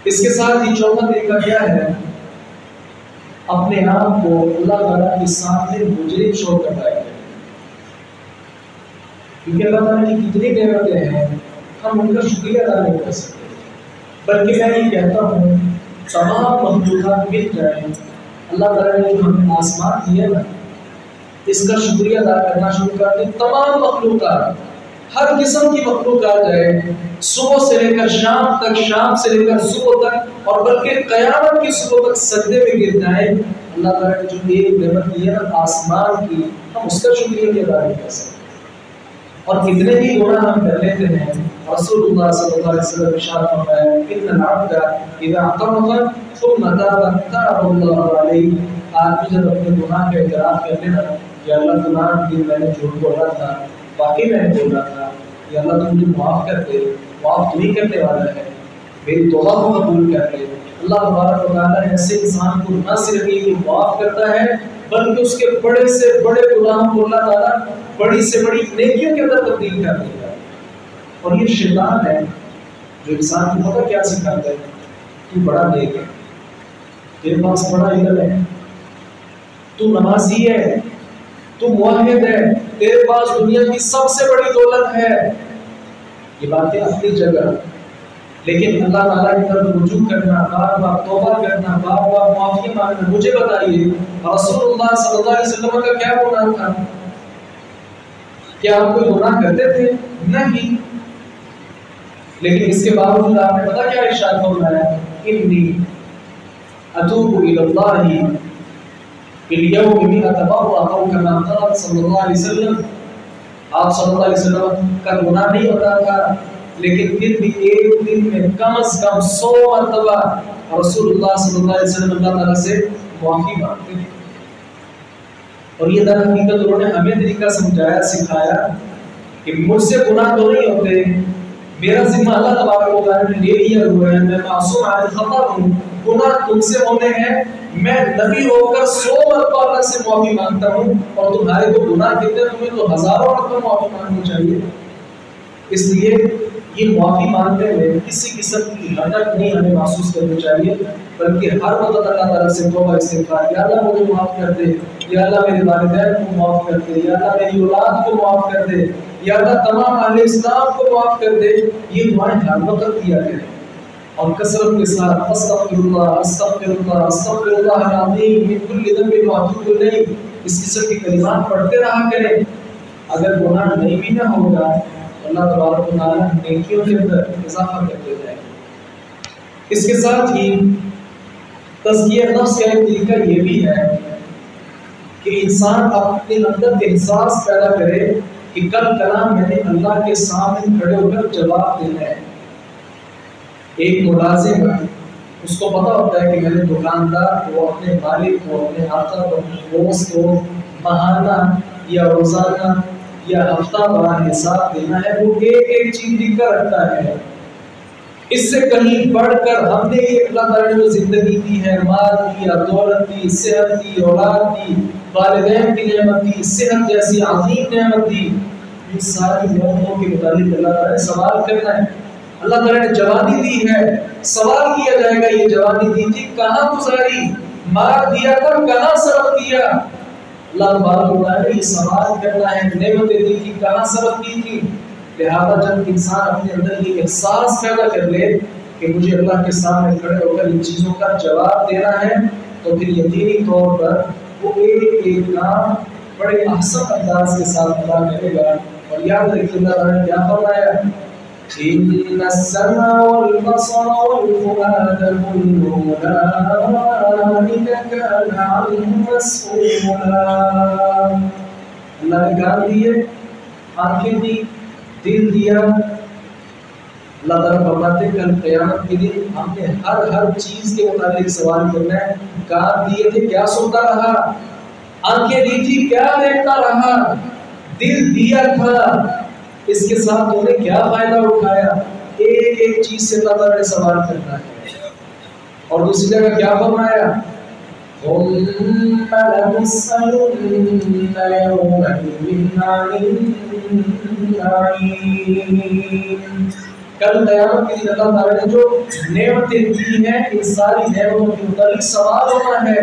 اس کے ساتھ ہی چوتھا طریقہ کیا ہے؟ اپنے آپ کو اللہ تعالیٰ کے سامنے مجرم شو کرنا ہے، کیونکہ اللہ تعالیٰ کی کتنی نعمتیں ہیں ہم ان کا شکریہ ادا نہیں کر سکتے، بلکہ میں یہ کہتا ہوں تمام مخلوقات مل جائیں، اللہ تعالیٰ نے جو ہمیں آسمان دیا نا اس کا شکریہ ادا کرنا شروع کر دیں، تمام مخلوقات، ہر قسم کی مخلوق آ جائے، صبح سے لے کر شام تک، شام سے لے کر صبح تک، اور بلکہ قیامت کی صبح تک سجدے میں گر جائیں، اللہ تعالیٰ نے جو ایک نعمت دی ہے نا آسمان کی، ہم اس کا شکریہ بھی ادا نہیں کر سکتے، اور کتنے بھی گناہ ہم کر لیتے ہیں۔ رسول اللہ صلی اللہ علیہ وسلم ارشاد فرمایا ان العبد اذا اعترف ثم تاب تاب اللہ علیہ، آدمی جب اپنے گناہ کا اعتراف کر لینا کہ اللہ فلاں دن میں نے جھوٹ بولا تھا، واقعی میں نے بولا تھا، یا اللہ تو مجھے معاف کر دے، معاف تو نہیں کرنے والا ہے، میری توبہ کو قبول کر لے۔ اللہ تبارک و تعالیٰ ایسے انسان کو نہ صرف یہ معاف کرتا ہے بلکہ اس کے بڑے سے بڑے گناہوں کو اللہ تعالیٰ بڑی سے بڑی نیکیوں کے اندر تبدیل کر دیتا ہے۔ اور یہ شیطان ہے جو انسان کو پتہ کیا سکھاتا ہے، تو بڑا نیک ہے، تیرے پاس بڑا علم ہے، تو نمازی ہے، تو موحد ہے، تیرے پاس دنیا کی سب سے بڑی دولت ہے۔ یہ باتیں اپنی جگہ، لیکن اللہ تعالیٰ کی طرف رجوع کرنا، بار بار توبہ کرنا، بار بار معافی مانگنا۔ مجھے بتائیے رسول اللہ صلی اللہ علیہ وسلم کا کیا گناہ تھا؟ کیا آپ کوئی گناہ کرتے تھے؟ نہیں، لیکن اس کے باوجود آپ نے پتا کیا ارشاد فرمایا؟ انی اتوب الی اللہ فی الیوم مئۃ مرۃ او کما قال صلی اللہ علیہ وسلم۔ آپ صلی اللہ علیہ وسلم کا گناہ نہیں ہوتا تھا، لیکن پھر بھی ایک دن میں کم از کم 100 مرتبہ رسول اللہ صلی اللہ علیہ وسلم اللہ تعالیٰ سے معافی مانگتے تھے۔ اور یہ در حقیقت انہوں نے ہمیں طریقہ سمجھایا، سکھایا کہ مجھ سے گناہ تو نہیں ہوتے، میرا ذمہ اللہ تبارک و تعالیٰ نے لے لیا ہوا ہے، میں معصوم عن الخطا ہوں، گناہ تم سے ہونے ہیں، میں نبی ہو کر 100 مرتبہ اللہ سے معافی مانگتا ہوں، اور تمہارے کو گناہ کتنے، تمہیں تو ہزاروں مرتبہ معافی مانگنی چاہیے۔ اس لیے یہ معافی مانگنے میں کسی قسم کی حرکت نہیں ہمیں محسوس کرنی چاہیے، بلکہ ہر وقت اللہ تعالیٰ سے توبہ استغفار، یا اللہ مجھے معاف کر دے، یا اللہ میرے والدین کو معاف کر دے، یا اللہ میری اولاد کو معاف کر دے، یا اللہ تمام اہل اسلام کو معاف کر دے۔ یہ دعائیں ہر وقت کیا کریں، اور کثرت کے ساتھ استغفر اللہ استغفر اللہ استغفر اللہ العظیم من کل ذنب واتوب الیہ، اس قسم کے کلمات پڑھتے رہا کریں۔ اگر گناہ نہیں بھی نہ ہوگا، اللہ تبارک و تعالیٰ نیکیوں کے اندر اضافہ کرتے جائیں۔ اس کے ساتھ ہی تزکیہ نفس کا ایک طریقہ یہ بھی ہے کہ انسان اپنے اندر احساس پیدا کرے کہ کل کلام میں نے اللہ کے سامنے کھڑے ہو کر جواب دینا ہے۔ ایک ملازم ہے، اس کو پتا ہوتا ہے کہ میں نے دکاندار کو، اپنے مالک کو، اپنے آقا کو، اپنے دوست کو ماہانہ یا روزانہ یا ہفتہ وار حساب دینا ہے، وہ ایک ایک چیز لکھ کر رکھتا ہے۔ اس سے کہیں بڑھ کر ہم نے یہ اللہ تعالیٰ نے جو زندگی دی ہے، مال دیا، دولت دی، صحت دی، اولاد دی، والدین کی نعمت دی، صحت جیسی عظیم نعمت دی، یہ ساری نعمتوں کے متعلق اللہ تعالیٰ نے سوال کرنا ہے۔ اللہ تعالیٰ نے جوانی دی ہے، سوال کیا جائے گا یہ جوانی دی تھی کہاں گزاری، مال دیا تھا کہاں صرف کیا۔ اللہ تبارک و تعالیٰ نے یہ سوال کرنا ہے، نعمتیں دی تھی کہاں صرف کی تھی۔ لہذا جب انسان اپنے اندر یہ احساس پیدا کر لے کہ مجھے اللہ کے سامنے کھڑے ہو کر ان چیزوں کا جواب دینا ہے، تو پھر یقینی طور پر وہ ایک ایک کام بڑے احسن انداز کے ساتھ ادا کرے گا۔ اور یاد رکھیے اللہ تعالیٰ نے کیا فرمایا؟ إن السمع والبصر والفؤاد كل أولئك كان عنه مسؤولا۔ اللہ نے کان دیے، آنکھیں دی، دل دیا۔ اللہ تعالیٰ فرماتے ہیں کل قیامت کے دن ہم نے ہر چیز کے متعلق سوال کرنا ہے۔ کان دیے تھے کیا سنتا رہا، آنکھیں دی تھی کیا دیکھتا رہا، دل دیا تھا اس کے ساتھ تم نے کیا فائدہ اٹھایا، ایک ایک چیز سے اللہ تعالیٰ نے سوال کرنا ہے۔ اور دوسری جگہ کیا فرمایا؟ ثم لنسألن يومئذ عن النعيم۔ کل قیامت کے دن اللہ تعالیٰ نے جو نعمتیں دی ہیں، ان ساری نعمتوں کے متعلق سوال ہونا ہے۔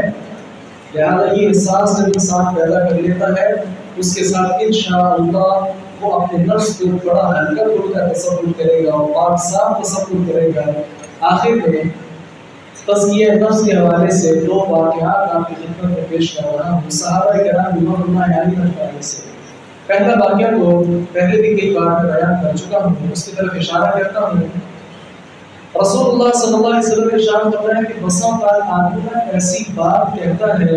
لہذا یہ احساس جب انسان پیدا کر لیتا ہے، اس کے ساتھ انشاءاللہ وہ اپنے نفس کو بڑا ہلکا پھلکا تصور کرے گا اور پاک صاف تصور کرے گا۔ آخر میں تزکیہ نفس کے حوالے سے 2 واقعات آپ کی خدمت میں پیش کر رہا ہوں، صحابہ کرام رضوان اللہ علیہم سے۔ پہلا واقعہ کو پہلے بھی کئی بار میں بیان کر چکا ہوں، اس کی طرف اشارہ کرتا ہوں۔ رسول اللہ صلی اللہ علیہ وسلم نے ارشاد فرمایا کہ بسا اوقات آدمی ایسی بات کہتا ہے،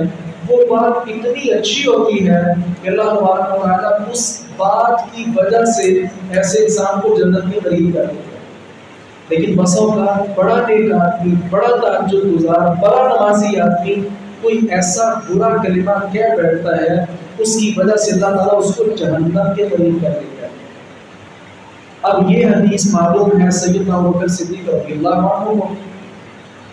وہ بات اتنی اچھی ہوتی ہے کہ اللہ تبارک و تعالیٰ اس بات کی وجہ سے ایسے انسان کو جنت میں قریب کر دیتا ہے۔ لیکن بسا اوقات بڑا نیک آدمی، بڑا تہجد گزار، بڑا نمازی آدمی کوئی ایسا برا کلمہ کہہ بیٹھتا ہے اس کی وجہ سے اللہ تعالیٰ اس کو جہنم کے قریب کر دیتا ہے۔ اب یہ حدیث معلوم ہے سیدنا ابوبکر صدیق رضی اللہ عنہ کو۔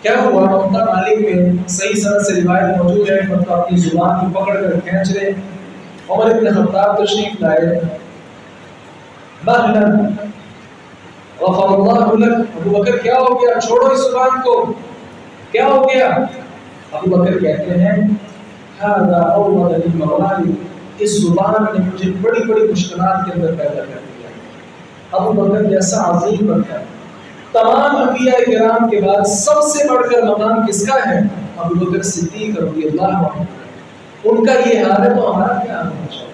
کیا ہوا؟ موطا مالک میں صحیح سند سے روایت موجود ہے، مطلب اپنی زبان کو پکڑ کر کھینچ رہے عمر ابن خطاب تشریف لائے، مہلا غفر اللہ لک، ابو بکر کیا ہو گیا، چھوڑو اس زبان کو، کیا ہو گیا؟ ابو بکر کہتے ہیں ھذا اول الموالد، اس زبان نے مجھے بڑی بڑی مشکلات کے اندر پیدا کر دیا۔ ابو بکر جیسا عظیم بندہ تمام انبیاء کرام کے بعد سب سے بڑھ کر مقام کس کا ہے؟ ابو بکر صدیق رضی اللہ عنہ۔ ان کا یہ حال ہے تو ہمارا کیا ہونا چاہیے؟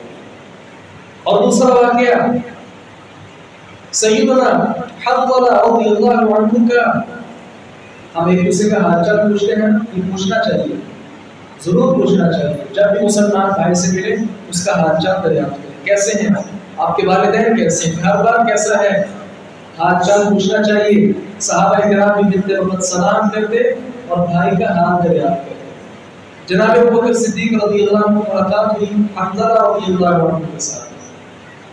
اور دوسرا واقعہ سیدنا حاضل رضی اللہ عنہ کا، ہم ایک دوسرے کا حال چال پوچھتے ہیں، یہ پوچھنا چاہیے، ضرور پوچھنا چاہیے، جب بھی مسلمان بھائی سے ملے اس کا حال چال دریافت کریں، کیسے ہیں آپ کے والدین، کیسے ہیں، گھر بار کیسا ہے، حال چال پوچھنا چاہیے۔ صحابہ کرام بھی ملتے وقت سلام کرتے اور بھائی کا حال دریافت کرتے۔ جناب ابوبکر صدیق رضی اللہ عنہ ملاقات ہوئی حنظلہ رضی اللہ عنہ کے ساتھ۔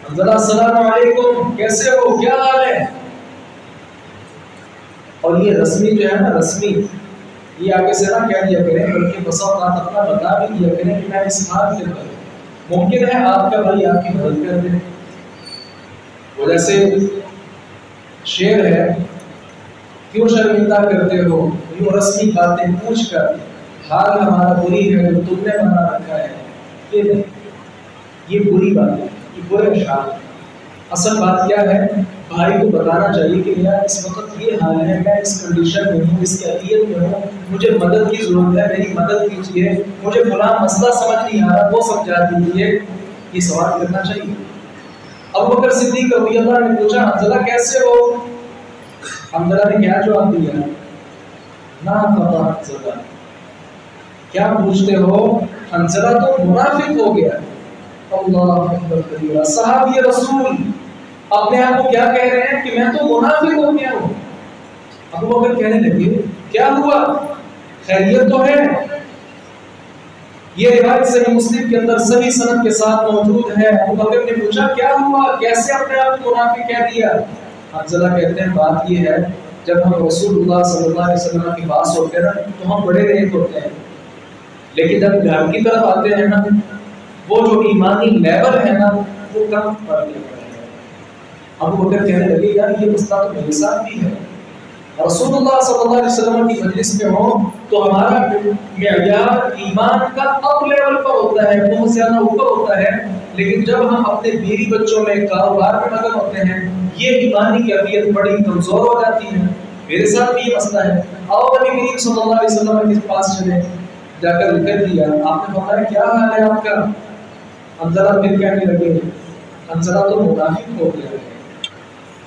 حنظلہ السلام علیکم، کیسے ہو، کیا حال ہے؟ اور یہ رسمی جو ہے نا، رسمی یہ آگے سے نہ کہہ دیا کریں، بلکہ بس اوقات اپنا بتا بھی دیا کریں کہ میں اس حال کے اندر، ممکن ہے آپ کا بھائی آپ کی مدد کر دے۔ وہ جیسے شعر ہے، کیوں شرمندہ کرتے ہو یوں رسمی باتیں پوچھ کر، حال ہمارا بری ہے جو تم نے بنا رکھا ہے۔ یہ نہیں، یہ بری بات ہے، یہ برے اشعار۔ اصل بات کیا ہے؟ بھائی کو بتانا چاہیے کہ یار اس وقت یہ حال ہے، میں اس کنڈیشن میں ہوں، اس کیفیت میں ہوں، مجھے مدد کی ضرورت ہے، میری مدد کیجیے، مجھے فلاں مسئلہ سمجھ نہیں آ رہا وہ سمجھا دیجیے، یہ سوال کرنا چاہیے۔ ابو بکر صدیق رضی اللہ عنہ نے پوچھا حنظلہ کیسے ہو؟ حنظلہ نے کیا جواب دیا؟ نا پتہ حنظلہ، کیا پوچھتے ہو؟ حنظلہ تو منافق ہو گیا۔ اللہ اکبر کبیرہ، صحابی رسول اپنے آپ کو کیا کہہ رہے ہیں کہ میں تو منافق ہو گیا ہوں۔ ابو بکر کہنے لگے کیا ہوا، خیریت تو ہے؟ یہ روایت صحیح مسلم کے اندر صحیح سند کے ساتھ موجود ہے۔ ابو بکر نے پوچھا کیا ہوا، کیسے اپنے آپ کو منافق کہہ دیا؟ حنظلہ کہتے ہیں بات یہ ہے، جب ہم رسول اللہ صلی اللہ علیہ وسلم کے پاس ہوتے ہیں نا تو ہم بڑے نیک ہوتے ہیں، لیکن جب گھر کی طرف آتے ہیں نا وہ جو ایمانی لیول ہے نا وہ کم پڑ جاتا ہے۔ ابو بکر کہنے لگے یار یہ مسئلہ تو میرے ساتھ بھی ہے، رسول اللہ صلی اللہ علیہ وسلم کی مجلس میں ہو تو ہمارا معیار ایمان کا اپ لیول پر ہوتا ہے، بہت زیادہ اوپر ہوتا ہے، لیکن جب ہم اپنے بیوی بچوں میں کاروبار میں مگن ہوتے ہیں یہ ایمانی کیفیت بڑی کمزور ہو جاتی ہے۔ میرے ساتھ بھی یہ مسئلہ ہے۔ آؤ نبی کریم صلی اللہ علیہ وسلم کے پاس چلے، جا کر ذکر کیا، آپ نے فرمایا کیا حال ہے آپ کا؟ حنظلہ پھر کہنے لگے حنظلہ تو منافق ہو گیا ہے۔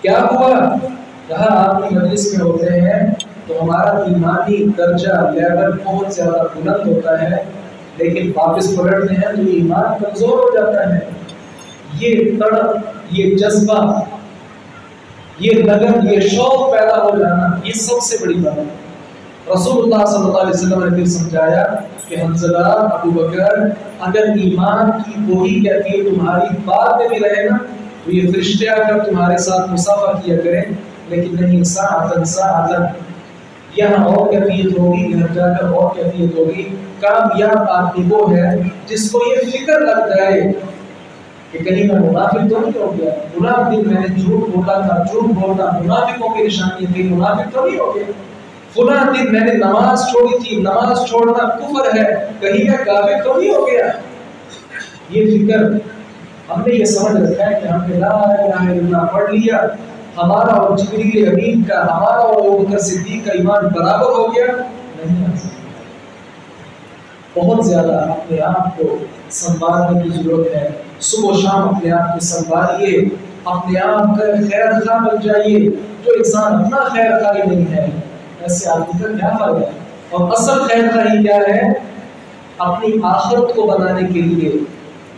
کیا ہوا؟ کہا آپ کی مجلس میں ہوتے ہیں تو ہمارا ایمانی درجہ لیول بہت زیادہ بلند ہوتا ہے، لیکن واپس پلٹتے ہیں تو ایمان کمزور ہو جاتا ہے۔ یہ تڑپ، یہ جذبہ، یہ لگن، یہ شوق پیدا ہو جانا یہ سب سے بڑی بات ہے۔ رسول اللہ صلی اللہ علیہ وسلم نے پھر سمجھایا کہ حنظلہ، ابو بکر، اگر ایمان کی وہی کیفیت تمہاری بات میں بھی رہے نا تو یہ فرشتے آ کر تمہارے ساتھ مصافحہ کیا کریں، لیکن نہیں ساعتاً یہاں اور کیفیت ہوگی، گھر جا کر اور کیفیت ہوگی۔ کامیاب آدمی وہ ہے جس کو یہ فکر لگ جائے کہ کہیں میں منافق تو نہیں ہو گیا، فلاں دن میں نے جھوٹ بولا تھا، جھوٹ بولنا منافقوں کی نشانی ہے، کہیں منافق تو نہیں ہو گیا، فلاں دن میں نے نماز چھوڑی تھی، نماز چھوڑنا کفر ہے، کہیں میں کافر تو نہیں ہو گیا۔ یہ فکر ہم نے یہ سمجھ رکھا ہے کہ ہم نے لا الہ الا اللہ پڑھ لیا، ہمارا اور جبریل امین کا، ہمارا اور ابو بکر صدیق کا ایمان برابر ہو گیا، نہیں۔ بہت زیادہ اپنے آپ کو سنبھالنے کی ضرورت ہے۔ صبح و شام اپنے آپ کو سنبھالیے، اپنے آپ کا خیر خواہ بن جائیے۔ جو انسان اپنا خیر خواہ نہیں ہے ایسے آدمی کا کیا فائدہ ہے؟ اور اصل خیر خواہی کیا ہے؟ اپنی آخرت کو بنانے کے لیے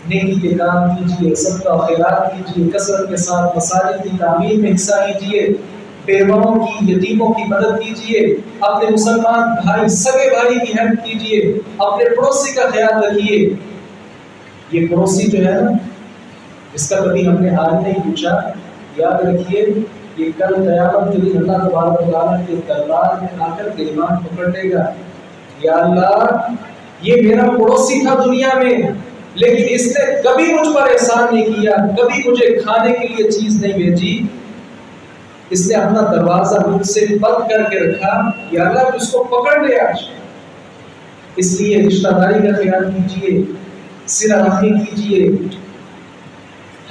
نیکی کے کام کیجیے، صدقہ و خیرات کیجیے، کثرت کے ساتھ مساجد کی تعمیر میں حصہ لیجیے، بیواؤں کی، یتیموں کی مدد کیجئے، اپنے مسلمان بھائی، سگے بھائی کی ہیلپ کیجئے، اپنے پڑوسی کا خیال رکھیے۔ یہ پڑوسی جو ہے نا، اس کا کبھی ہم نے حال نہیں پوچھا، یاد رکھیے یہ کل قیامت کے دن اللہ تبارک و تعالیٰ کے دربار میں آ کر گریبان پکڑ لے گا، یا اللہ یہ میرا پڑوسی تھا دنیا میں، لیکن اس نے کبھی مجھ پر احسان نہیں کیا، کبھی مجھے کھانے کے لیے چیز نہیں بھیجی، اس نے اپنا دروازہ مجھ سے بند کر کے رکھا، یا اللہ اس کو پکڑ لے آج۔ اس لیے رشتہ داری کا خیال کیجیے، صلہ رحمی کیجیے،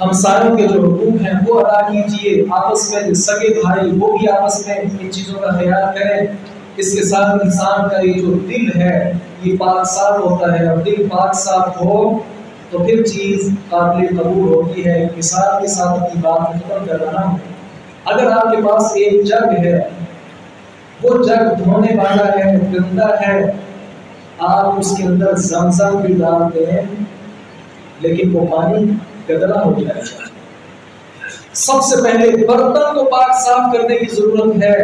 ہمسایوں کے جو حقوق ہیں وہ ادا کیجیے، آپس میں سگے بھائی وہ بھی آپس میں ان چیزوں کا خیال کریں۔ اس کے ساتھ انسان کا یہ جو دل ہے یہ پاک صاف ہوتا ہے، اور دل پاک صاف ہو تو پھر چیز قابل قبول ہوتی ہے۔ مثال کے ساتھ اپنی بات ختم کر رہا ہوں، اگر آپ کے پاس ایک جگ ہے، وہ جگ دھونے والا ہے، گندا ہے، آپ اس کے اندر زمزم بھی ڈال دیں لیکن وہ پانی گدلا ہو جائے گا۔ سب سے پہلے برتن کو پاک صاف کرنے کی ضرورت ہے،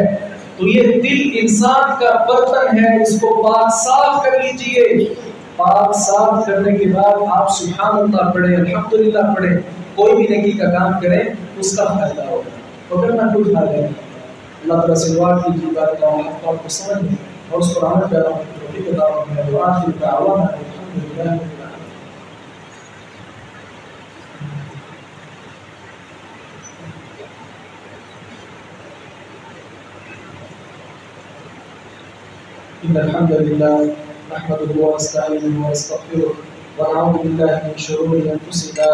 تو یہ دل انسان کا برتن ہے، اس کو پاک صاف کر لیجئے۔ پاک صاف کرنے کے بعد آپ سبحان اللہ پڑھیں، الحمدللہ پڑھیں، کوئی بھی نیکی کا کام کریں اس کا فائدہ ہوگا، اگر نہ کوئی فائدہ نہیں۔ اللہ تعالیٰ سے دعا کیجیے بات کا آپ کو سمجھ اور اس پر عمل کرنا توفیق عطا فرمائے۔ وآخر دعوانا الحمدللہ رب العالمین۔ إن الحمد لله نحمده ونستعينه ونستغفره ونعوذ بالله من شرور أنفسنا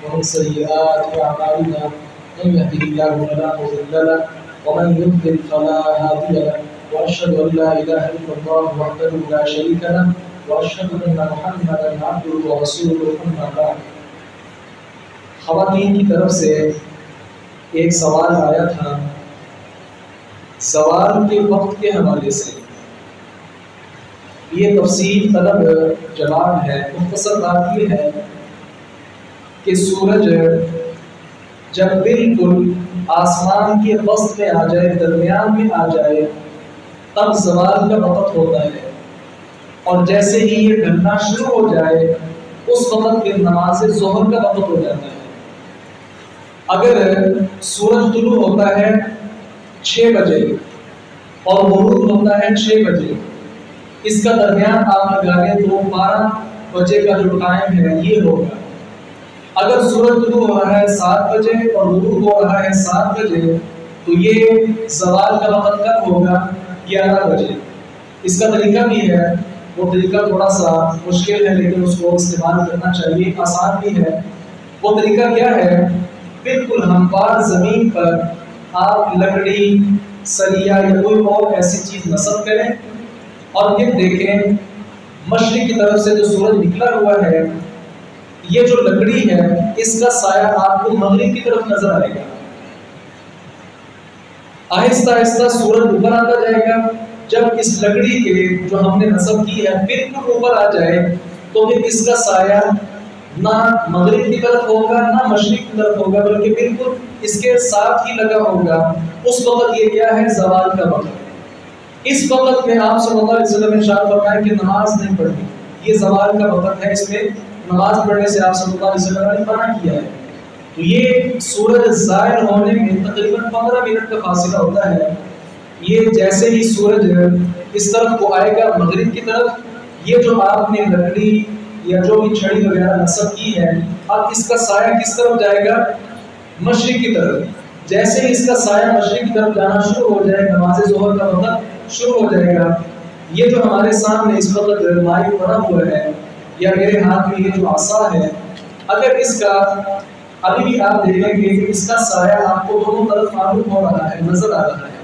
ومن سيئات أعمالنا، من يهده الله فلا مضل له ومن يضلل فلا هادي له، وأشهد أن لا إله إلا الله وحده لا شريك له وأشهد أن محمدا عبده ورسوله، أما بعد۔ خواتین کی طرف سے ایک سوال آیا تھا، سوال کے وقت کے حوالے سے یہ تفصیل طلب جواب ہے۔ مختصر بات یہ ہے کہ سورج جب بالکل آسمان کے وسط میں آ جائے، درمیان میں آ جائے، تب زوال کا وقت ہوتا ہے، اور جیسے ہی یہ ڈھلنا شروع ہو جائے اس وقت پھر نماز ظہر کا وقت ہو جاتا ہے۔ اگر سورج طلوع ہوتا ہے 6 بجے اور غروب ہوتا ہے 6 بجے، اس کا درمیان آپ لگا لیں تو 12 بجے کا جو ٹائم ہے یہ ہوگا۔ اگر سورج طلوع ہو رہا ہے 7 بجے اور غروب ہو رہا ہے 7 بجے تو یہ زوال کا وقت کب ہوگا؟ 11 بجے۔ اس کا طریقہ بھی ہے، وہ طریقہ تھوڑا سا مشکل ہے لیکن اس کو استعمال کرنا چاہیے، آسان بھی ہے۔ وہ طریقہ کیا ہے؟ بالکل ہموار زمین پر آپ لکڑی، سریا یا کوئی اور ایسی چیز نصب کریں، اور پھر دیکھیں مشرق کی طرف سے جو سورج نکلا ہوا ہے، یہ جو لکڑی ہے اس کا سایہ آپ کو مغرب کی طرف نظر آئے گا۔ آہستہ آہستہ سورج اوپر آتا جائے گا، جب اس لکڑی کے جو ہم نے نصب کی ہے بالکل اوپر آ جائے تو پھر اس کا سایہ نہ مغرب کی طرف ہوگا نہ مشرق کی طرف ہوگا، بلکہ بالکل اس کے ساتھ ہی لگا ہوگا۔ اس وقت یہ کیا ہے؟ زوال کا وقت۔ اس وقت میں آپ صلی اللہ علیہ وسلم نے ارشاد فرمایا کہ نماز نہیں پڑھنی، یہ زوال کا وقت ہے، اس میں نماز پڑھنے سے آپ صلی اللہ علیہ وسلم نے منع کیا ہے۔ تو یہ سورج ظاہر ہونے میں تقریباً 15 منٹ کا فاصلہ ہوتا ہے۔ یہ جیسے ہی سورج اس طرف کو آئے گا مغرب کی طرف، یہ جو آپ نے لکڑی یا جو بھی چھڑی وغیرہ نصب کی ہے، اب اس کا سایہ کس طرف جائے گا؟ مشرق کی طرف۔ جیسے ہی اس کا سایہ مشرق کی طرف جانا شروع ہو جائے، نماز ظہر کا وقت شروع ہو جائے گا۔ یہ جو ہمارے سامنے اس وقت مائک پڑا ہوا ہے یا میرے ہاتھ میں یہ جو عصا ہے، اگر اس کا ابھی بھی آپ دیکھیں گے کہ اس کا سایہ آپ کو دونوں طرف معلوم ہو رہا ہے، نظر آ رہا ہے۔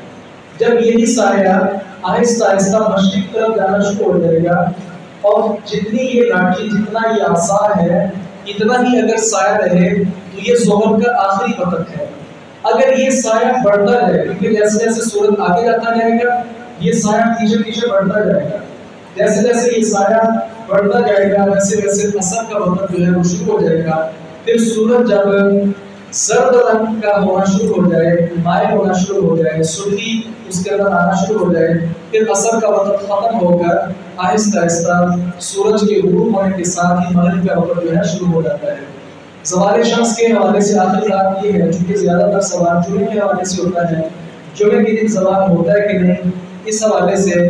جب یہی سایہ آہستہ آہستہ مشرق کی طرف جانا شروع ہو جائے گا، اور جتنی یہ لاٹھی، جتنا یہ عصا ہے، اتنا ہی اگر سایہ رہے تو یہ ظہر کا آخری وقت ہے۔ اگر یہ سایہ بڑھتا جائے، کیونکہ جیسے جیسے سورج آگے جاتا جائے گا یہ سایہ پیچھے پیچھے بڑھتا جائے گا، جیسے جیسے یہ سایہ بڑھتا جائے گا ویسے ویسے عصر کا وقت جو ہے وہ شروع ہو جائے گا۔ پھر سورج جب زرد رنگ کا ہونا شروع ہو جائے، مائل ہونا شروع ہو جائے، سرخی اس کے اندر آنا شروع ہو جائے، پھر عصر کا وقت ختم ہو کر آہستہ آہستہ سورج کے غروب ہونے کے ساتھ ہی مغرب کا وقت جو ہے شروع ہو جاتا ہے۔ زوال شمس کے حوالے سے آخری بات یہ ہے، چونکہ زیادہ تر سوال جمعے کے حوالے سے ہوتا ہے، جمعے کے دن زوال ہوتا ہے کہ نہیں، اس حوالے سے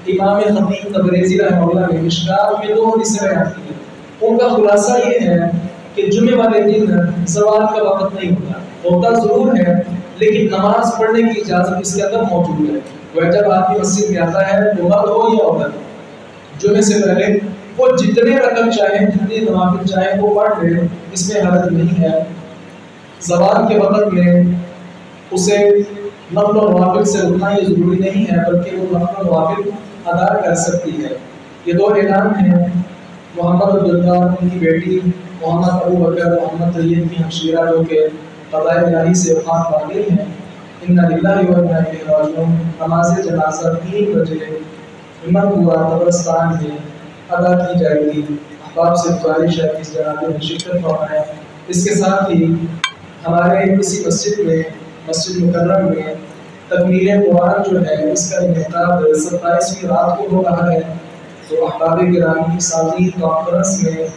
امام خطیب تبریزی رحمہ اللہ نے مشکات میں 2 حدیثیں بیان کی ہیں۔ ان کا خلاصہ یہ ہے کہ جمعے والے دن زوال کا وقت نہیں ہوتا ضرور ہے، لیکن نماز پڑھنے کی اجازت اس کے اندر موجود ہے۔ وہ جب آدمی مسجد میں آتا ہے وہ مرد ہو یا عورت، جمعے سے پہلے وہ جتنے رکعت چاہیں، جتنے نوافل چاہیں وہ پڑھ لے، اس میں حرج نہیں ہے۔ زوال کے وقت میں اسے نفل و نوافل سے رکنا یہ ضروری نہیں ہے، بلکہ وہ نفل و نوافل ادا کر سکتی ہے۔ یہ 2 اعلان ہیں، محمد عبداللہ ان کی بیٹی، محمد ابو بکر محمد طیب کی ہمشیرہ جو کہ قضاء الہی سے وفات پا گئی ہیں، انا للہ و انا الیہ راجعون، نماز جنازہ 3 بجے امام پورا قبرستان میں ادا کی جائے گی۔ احباب سے گزارش ہے کہ اس جنازے میں شرکت فرمائیں۔ اس کے ساتھ ہی ہمارے اسی مسجد میں، مسجد مکرم میں تکمیل قرآن جو ہے اس کا انعقاد 27ویں رات کو ہو رہا ہے، تو احباب گرامی ساتھی کانفرنس میں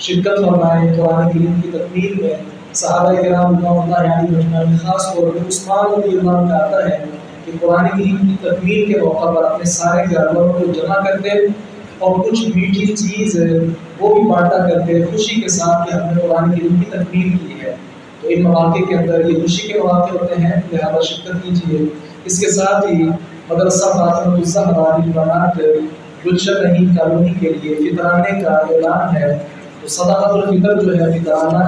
شرکت فرمائیں۔ قرآن کریم کی تکمیل میں صحابہ کرام رضوان اللہ علیہم اجمعین، خاص طور پر عثمان رضی اللہ عنہ کا آتا ہے کہ قرآن کریم کی تکمیل کے موقع پر اپنے سارے جانوروں کو جمع کرتے اور کچھ میٹھی چیز وہ بھی بانٹا کرتے خوشی کے ساتھ کہ ہم نے قرآن کریم کی تکمیل کی ہے۔ تو ان مواقع کے اندر یہ خوشی کے مواقع ہوتے ہیں، لہذا شرکت کیجیے۔ اس کے ساتھ ہی مدرسہ فاطمہ الزہرا بنات گلشن رحیم کالونی کے لیے فطرانے کا اعلان ہے۔ تو صدقۃ الفطر جو ہے فطرانہ،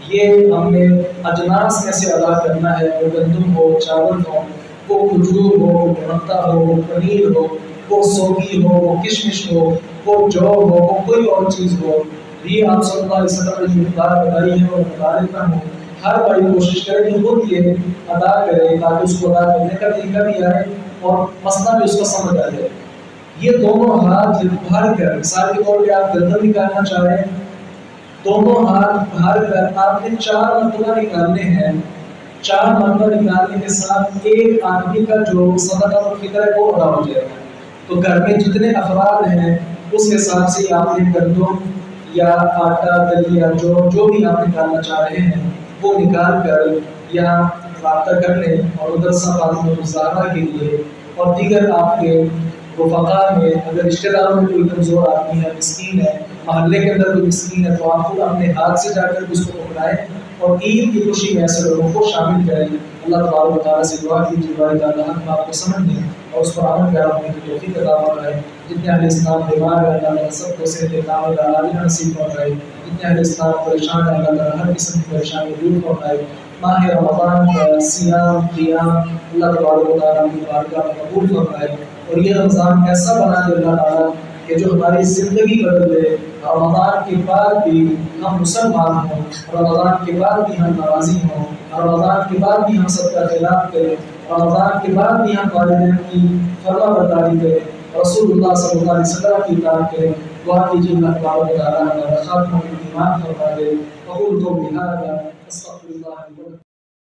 یہ ہم نے اجناس میں سے ادا کرنا ہے، وہ گندم ہو، چاول ہو، وہ کھجور ہو، وہ بھٹا ہو، وہ پنیر ہو، وہ سوگی ہو، وہ کشمش ہو، وہ جو ہو، وہ کوئی اور چیز ہو، یہ آپ صلی اللہ علیہ وسلم نے جو مقدار بتائی ہے وہ مقدار کا ہو، ہر بھائی کوشش کرے کہ خود یہ ادا کرے تاکہ اس کو ادا کرنے کا طریقہ بھی آئے اور مسئلہ بھی اس کو سمجھ آ جائے۔ یہ دونوں ہاتھ بھر کر، مثال کے طور پہ آپ گندم نکالنا چاہ رہے ہیں، دونوں ہاتھ بھر کر آپ نے 4 مرتبہ نکالنے ہیں۔ 4 مرتبہ نکالنے کے ساتھ ایک آدمی کا جو صدقۃ الفطر ہے وہ ادا ہو جائے گا۔ تو گھر میں جتنے افراد ہیں اس حساب سے آپ نے گندم یا آٹا دلیا جو بھی آپ نکالنا چاہ رہے ہیں وہ نکال کر یہاں رابطہ کر لیں، اور مدرسہ فاطمہ الزہرا کے لیے اور دیگر آپ کے رفقا میں اگر رشتہ داروں میں کوئی کمزور آدمی ہے، مسکین ہے، محلے کے اندر کوئی مسکین ہے، تو آپ خود اپنے ہاتھ سے جا کر اس کو پکڑائیں اور عید کی خوشی میں ایسے لوگوں کو شامل کریں۔ اللہ تبارک و تعالیٰ سے دعا کیجیے بھائی تعالیٰ ہم آپ کو سمجھنے اور اس پر عمل کرنے کی توفیق عطا فرمائے۔ جتنے اہل اسلام بیمار ہیں اللہ تعالیٰ سب کو صحت کاملہ عاجلہ نصیب فرمائے، جتنے اہل اسلام پریشان ہیں اللہ تعالیٰ ہر قسم کی پریشانی دور فرمائے۔ ماہ رمضان کا سیام قیام اللہ تبارک و تعالیٰ کی بارگاہ میں قبول فرمائے، اور یہ رمضان ایسا بنا دے اللہ تعالیٰ کہ جو ہماری زندگی بدل دے۔ رمضان کے بعد بھی ہم مسلمان ہوں، رمضان کے بعد بھی ہم نمازی ہوں، رمضان کے بعد بھی ہم سب کا خلاف کریں، رمضان کے بعد بھی ہم والدین کی فرما برداری کریں، رسول اللہ صلی اللہ علیہ وسلم کی اطاعت کریں۔ دعا کیجیے اللہ تبارک و تعالیٰ ہمارا خاتمہ ایمان فرما دے۔ قبول تو بہذا استغفر اللہ